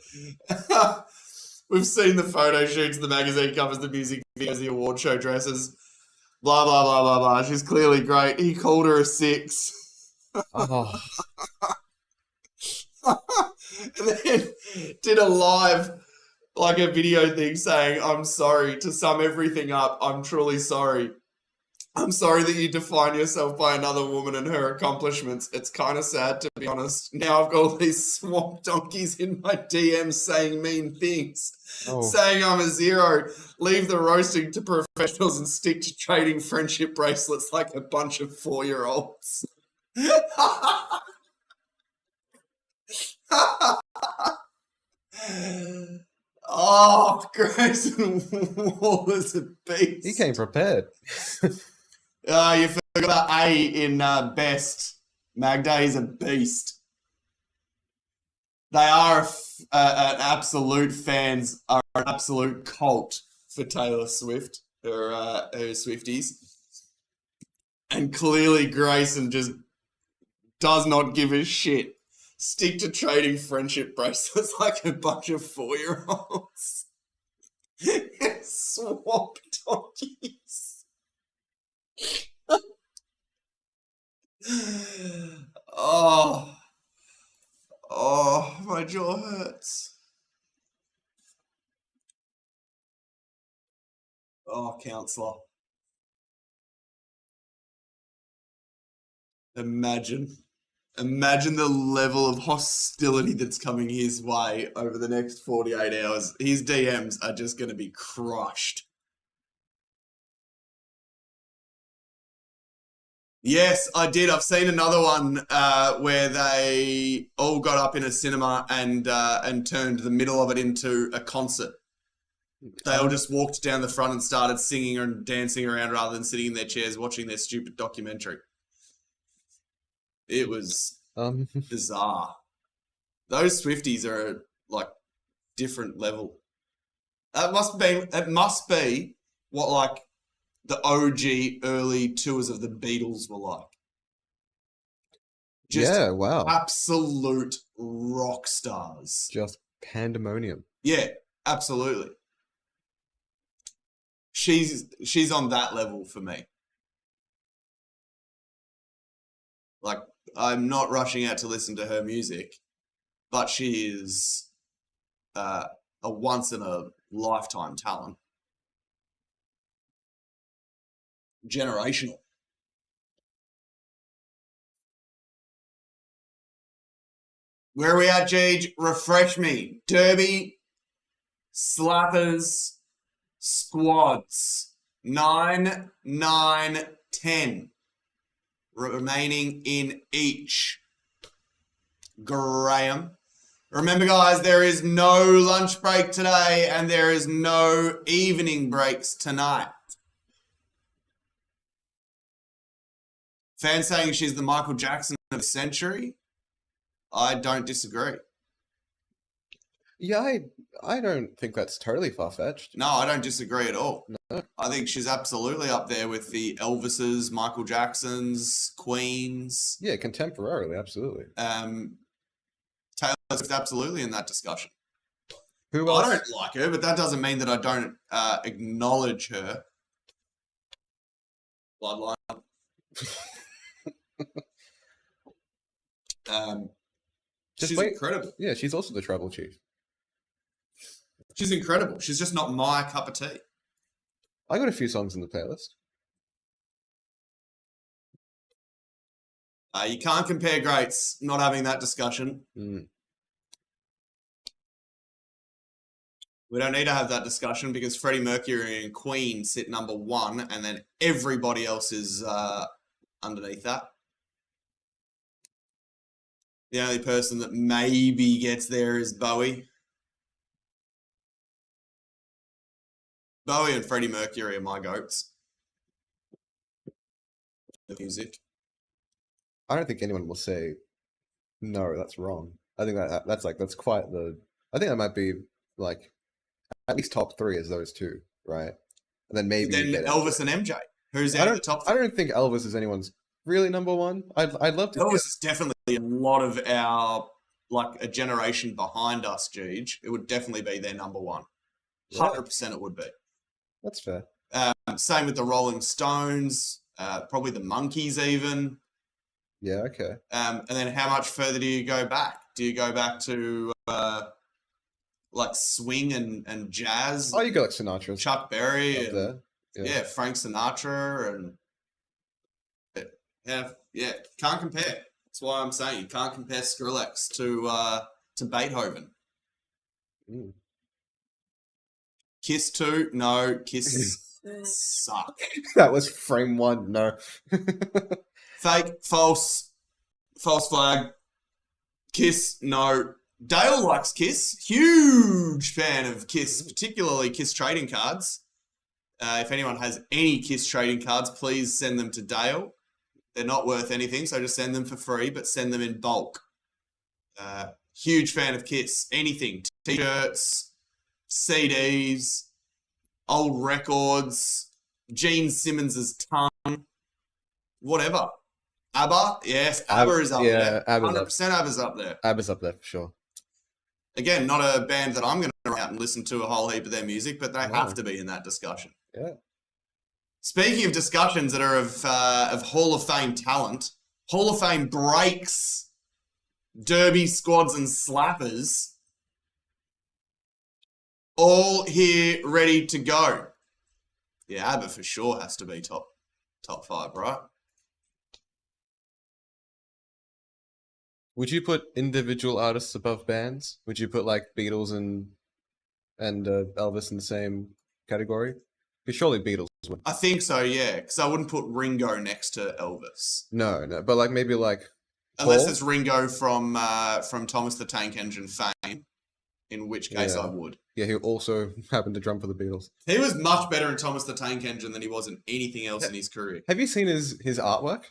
A: We've seen the photo shoots, the magazine covers, the music videos, the award show dresses. Blah, blah, blah, blah, blah. She's clearly great. He called her a 6.
B: Oh.
A: And then did a live, like a video thing saying, "I'm sorry, to sum everything up, I'm truly sorry. I'm sorry that you define yourself by another woman and her accomplishments. It's kind of sad, to be honest. Now I've got all these swamp donkeys in my DMs saying mean things, saying I'm a 0. Leave the roasting to professionals and stick to trading friendship bracelets like a bunch of 4-year-olds. Oh, Grayson Waller's a beast.
B: He came prepared.
A: You forgot A in best. Magda is a beast. They are an absolute fans, are an absolute cult for Taylor Swift, her Swifties. And clearly Grayson just does not give a shit. Stick to trading friendship bracelets like a bunch of 4-year-olds. Swamp donkeys. Oh, my jaw hurts. Oh, counselor. Imagine the level of hostility that's coming his way over the next 48 hours. His DMs are just going to be crushed. Yes, I did. I've seen another one where they all got up in a cinema and turned the middle of it into a concert. They all just walked down the front and started singing and dancing around rather than sitting in their chairs watching their stupid documentary. It was bizarre. Those Swifties are like different level. It must be what like the OG early tours of the Beatles were like. Just
B: yeah, wow.
A: absolute rock stars.
B: Just pandemonium.
A: Yeah, absolutely. She's on that level for me. Like, I'm not rushing out to listen to her music, but she is a once in a lifetime talent. Generational. Where are we at, Gage? Refresh me. Derby, slappers, squads. 9, 9, 10. Remaining in each. Graham. Remember, guys, there is no lunch break today and there is no evening breaks tonight. Fans saying she's the Michael Jackson of the century. I don't disagree.
B: Yeah, I don't think that's totally far-fetched.
A: No, I don't disagree at all.
B: No.
A: I think she's absolutely up there with the Elvises, Michael Jacksons, Queens.
B: Yeah, contemporarily, absolutely.
A: Taylor Swift absolutely in that discussion.
B: Who else?
A: I don't like her, but that doesn't mean that I don't acknowledge her bloodline. She's incredible.
B: Yeah, she's also the tribal chief.
A: She's incredible. She's just not my cup of tea.
B: I got a few songs in the playlist.
A: You can't compare greats, not having that discussion.
B: Mm.
A: We don't need to have that discussion because Freddie Mercury and Queen sit number 1 and then everybody else is underneath that. The only person that maybe gets there is Bowie. Bowie and Freddie Mercury are my goats. The music.
B: I don't think anyone will say, no, that's wrong. I think that's quite the... I think that might be, like, at least top 3 is those two, right? And then maybe...
A: Then Elvis and MJ. Who's out of the top 3?
B: I don't think Elvis is anyone's really number 1. I'd love to...
A: Elvis is definitely a lot of our, like, a generation behind us, Gege. It would definitely be their number 1. 100% it would be.
B: That's fair.
A: Same with the Rolling Stones, probably the Monkees even.
B: Yeah, okay.
A: And then how much further do you go back? Do you go back to like swing and jazz?
B: Oh, you go like Sinatra.
A: Chuck Berry.
B: Up there.
A: Yeah, Frank Sinatra. And yeah, can't compare. That's why I'm saying you can't compare Skrillex to Beethoven.
B: Mm.
A: Kiss 2, no. Kiss suck.
B: That was frame 1, no.
A: Fake, false flag. Kiss, no. Dale likes Kiss. Huge fan of Kiss, particularly Kiss trading cards. If anyone has any Kiss trading cards, please send them to Dale. They're not worth anything, so just send them for free, but send them in bulk. Huge fan of Kiss. Anything. T-shirts, CDs, old records, Gene Simmons' tongue, whatever. ABBA, yes, ABBA is up there. 100% ABBA's up there.
B: ABBA's up there for sure.
A: Again, not a band that I'm going to run out and listen to a whole heap of their music, but they have to be in that discussion.
B: Yeah.
A: Speaking of discussions that are of Hall of Fame talent, Hall of Fame breaks, Derby squads and slappers, all here ready to go. Yeah, Abbott for sure has to be top 5, right?
B: Would you put individual artists above bands? Would you put like Beatles and Elvis in the same category? Because surely Beatles would.
A: I think so, yeah, because I wouldn't put Ringo next to Elvis.
B: No, but like maybe like
A: Unless
B: Paul?
A: it's Ringo from Thomas the Tank Engine fame, in which case
B: Yeah.
A: I would.
B: Yeah, he also happened to drum for the Beatles.
A: He was much better in Thomas the Tank Engine than he was in anything else in his career.
B: Have you seen his artwork?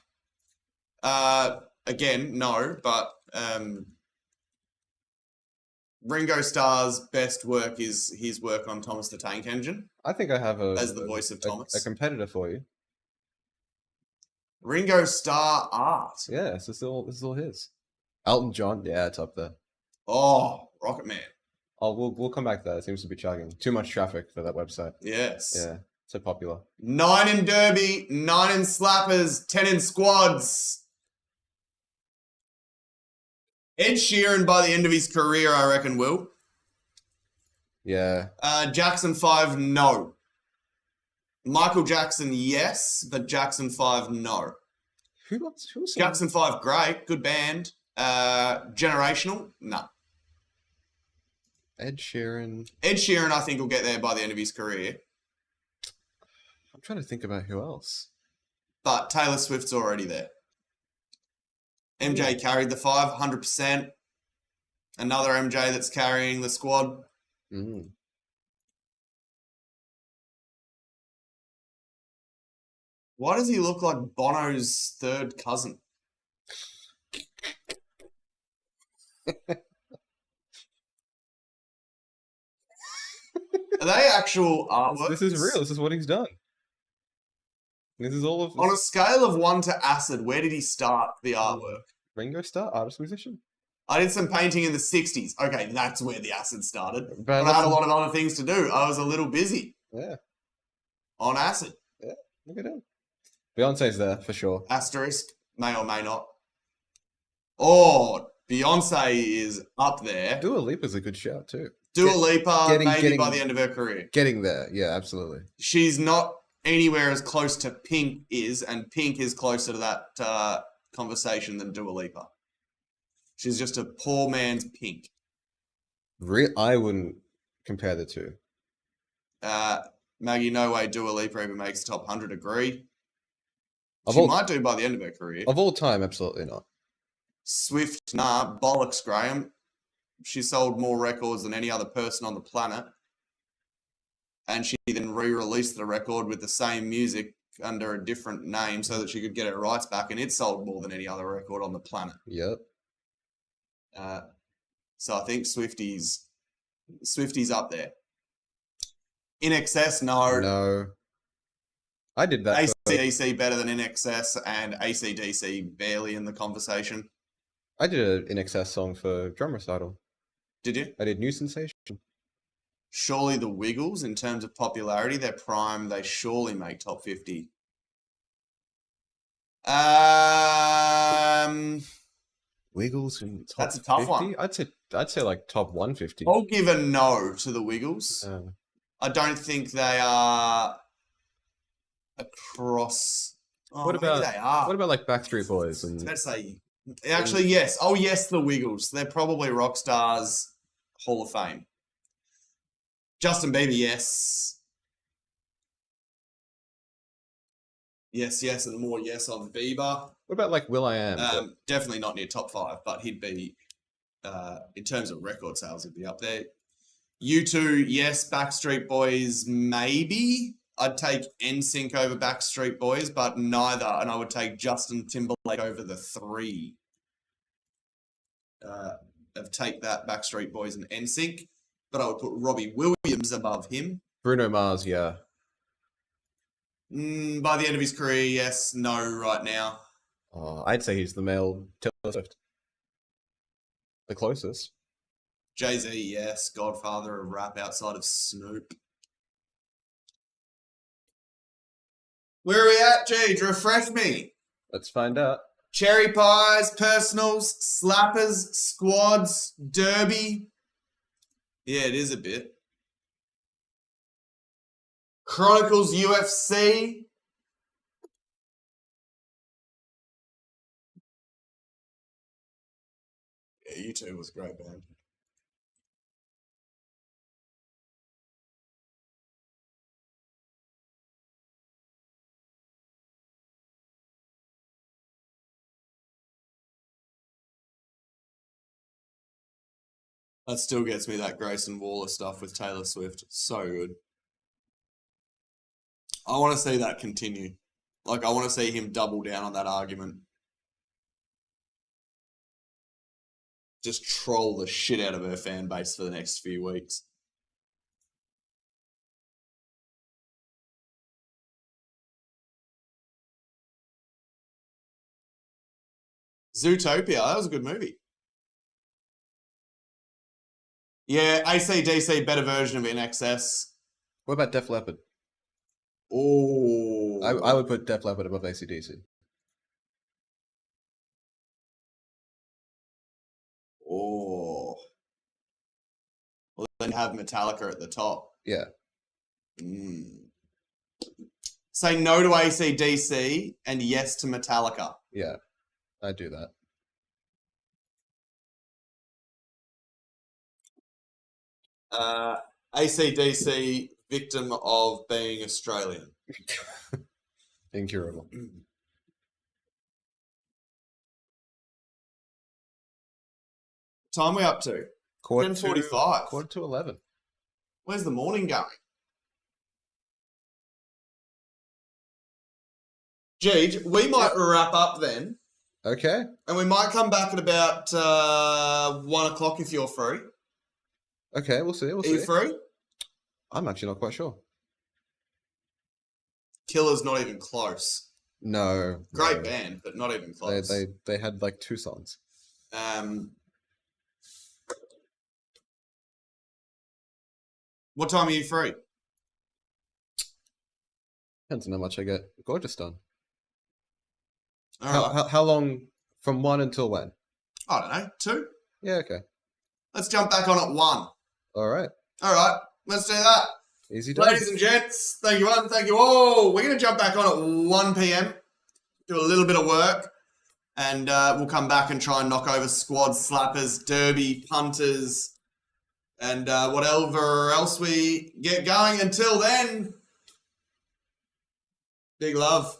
A: Again, no, but Ringo Starr's best work is his work on Thomas the Tank Engine
B: I think I have
A: as the voice of Thomas.
B: a competitor for you.
A: Ringo Starr art.
B: Yeah, this is all his. Elton John, yeah, it's up there.
A: Oh, Rocket Man.
B: Oh, we'll come back to that. It seems to be chugging. Too much traffic for that website.
A: Yes.
B: Yeah, so popular.
A: 9 in Derby, 9 in Slappers, 10 in Squads. Ed Sheeran by the end of his career, I reckon, will.
B: Yeah.
A: Jackson 5, no. Michael Jackson, yes, but Jackson 5, no.
B: Who was
A: Jackson 5, great, good band. Generational, no.
B: Ed Sheeran.
A: Ed Sheeran, I think, will get there by the end of his career.
B: I'm trying to think about who else.
A: But Taylor Swift's already there. MJ carried the 5, 100%. Another MJ that's carrying the squad.
B: Mm.
A: Why does he look like Bono's third cousin? Are they actual artworks?
B: This is real. This is what he's done. This is all of
A: On a scale of 1 to acid, where did he start the artwork?
B: Ringo Starr, artist musician.
A: I did some painting in the 60s. Okay, that's where the acid started.
B: But
A: But I had a lot of other things to do. I was a little busy
B: Yeah,
A: on acid.
B: look at him. Beyonce's there for sure.
A: Asterisk, may or may not. Oh, Beyonce is up there.
B: Dua Lipa's a good shout too.
A: Dua Lipa,
B: getting-
A: maybe
B: getting-
A: by the end of her career.
B: Getting there, yeah, absolutely.
A: She's not anywhere as close to Pink is, and Pink is closer to that conversation than Dua Lipa. She's just a poor man's Pink.
B: I wouldn't compare the two.
A: Maggie, no way Dua Lipa even makes the top 100, agree.
B: Of
A: She
B: all,
A: might do by the end of her career.
B: of all time, absolutely not.
A: Swift, nah, bollocks, Graham. She sold more records than any other person on the planet. And she then re-released the record with the same music under a different name so that she could get her rights back, and it sold more than any other record on the planet.
B: Yep.
A: So I think Swifty's up there. In Excess, no.
B: No. I did that.
A: AC/DC better than In Excess, and AC/DC barely in the conversation.
B: I did an In Excess song for Drum Recital.
A: Did you?
B: I did New Sensation.
A: Surely the Wiggles, in terms of popularity, their prime, they surely make top 50.
B: Wiggles in top
A: That's a tough
B: 50?
A: one.
B: I'd say like top 150.
A: I'll give a no to the Wiggles. I don't think they are across. Oh,
B: What
A: maybe
B: about-
A: they are?
B: What about like Backstreet Boys and
A: Let's say, actually, yes. Oh, yes, the Wiggles. They're probably rock stars, Hall of Fame. Justin Bieber, yes. Yes, yes, and more yes on Bieber.
B: what about like Will I Am?
A: Definitely not near top 5, but he'd be, in terms of record sales, he'd be up there. U2, yes. Backstreet Boys, maybe. I'd take NSYNC over Backstreet Boys, but neither. And I would take Justin Timberlake over the 3. Of Take That, Backstreet Boys, and NSYNC. But I would put Robbie Williams above him.
B: Bruno Mars, yeah.
A: By the end of his career, yes. No, right now.
B: Oh, I'd say he's the male Taylor Swift. The closest.
A: Jay-Z, yes. Godfather of rap outside of Snoop. Where are we at, Gage? Refresh me.
B: Let's find out.
A: Cherry pies, personals, slappers, squads, derby. Yeah, it is a bit. Chronicles UFC. Yeah, U2 was a great band. That still gets me, that Grayson Waller stuff with Taylor Swift. So good. I want to see that continue. Like, I want to see him double down on that argument. Just troll the shit out of her fan base for the next few weeks. Zootopia, that was a good movie. Yeah, AC/DC, better version of INXS.
B: What about Def Leppard?
A: Oh,
B: I would put Def Leppard above AC/DC.
A: Oh. Well, then have Metallica at the top.
B: Yeah.
A: Say no to AC/DC and yes to Metallica.
B: Yeah, I'd do that.
A: AC/DC, victim of being Australian.
B: Incurable.
A: Time we up to? 10:45.
B: 11.
A: Where's the morning going? Jeej, we might wrap up then.
B: Okay.
A: And we might come back at about 1 o'clock if you're free.
B: Okay, we'll see.
A: Are you free?
B: I'm actually not quite sure.
A: Killer's not even close.
B: No.
A: Great band, but not even close.
B: They had like 2 songs.
A: What time are you free?
B: Depends on how much I get Gorgeous done.
A: All right.
B: How long? From 1 until when?
A: I don't know. 2?
B: Yeah, okay.
A: Let's jump back on at 1.
B: All right.
A: All right. Let's do that.
B: Easy done.
A: Ladies and gents, thank you one, thank you all. We're going to jump back on at 1 p.m., do a little bit of work, and we'll come back and try and knock over squad slappers, derby, punters, and whatever else we get going. Until then, big love.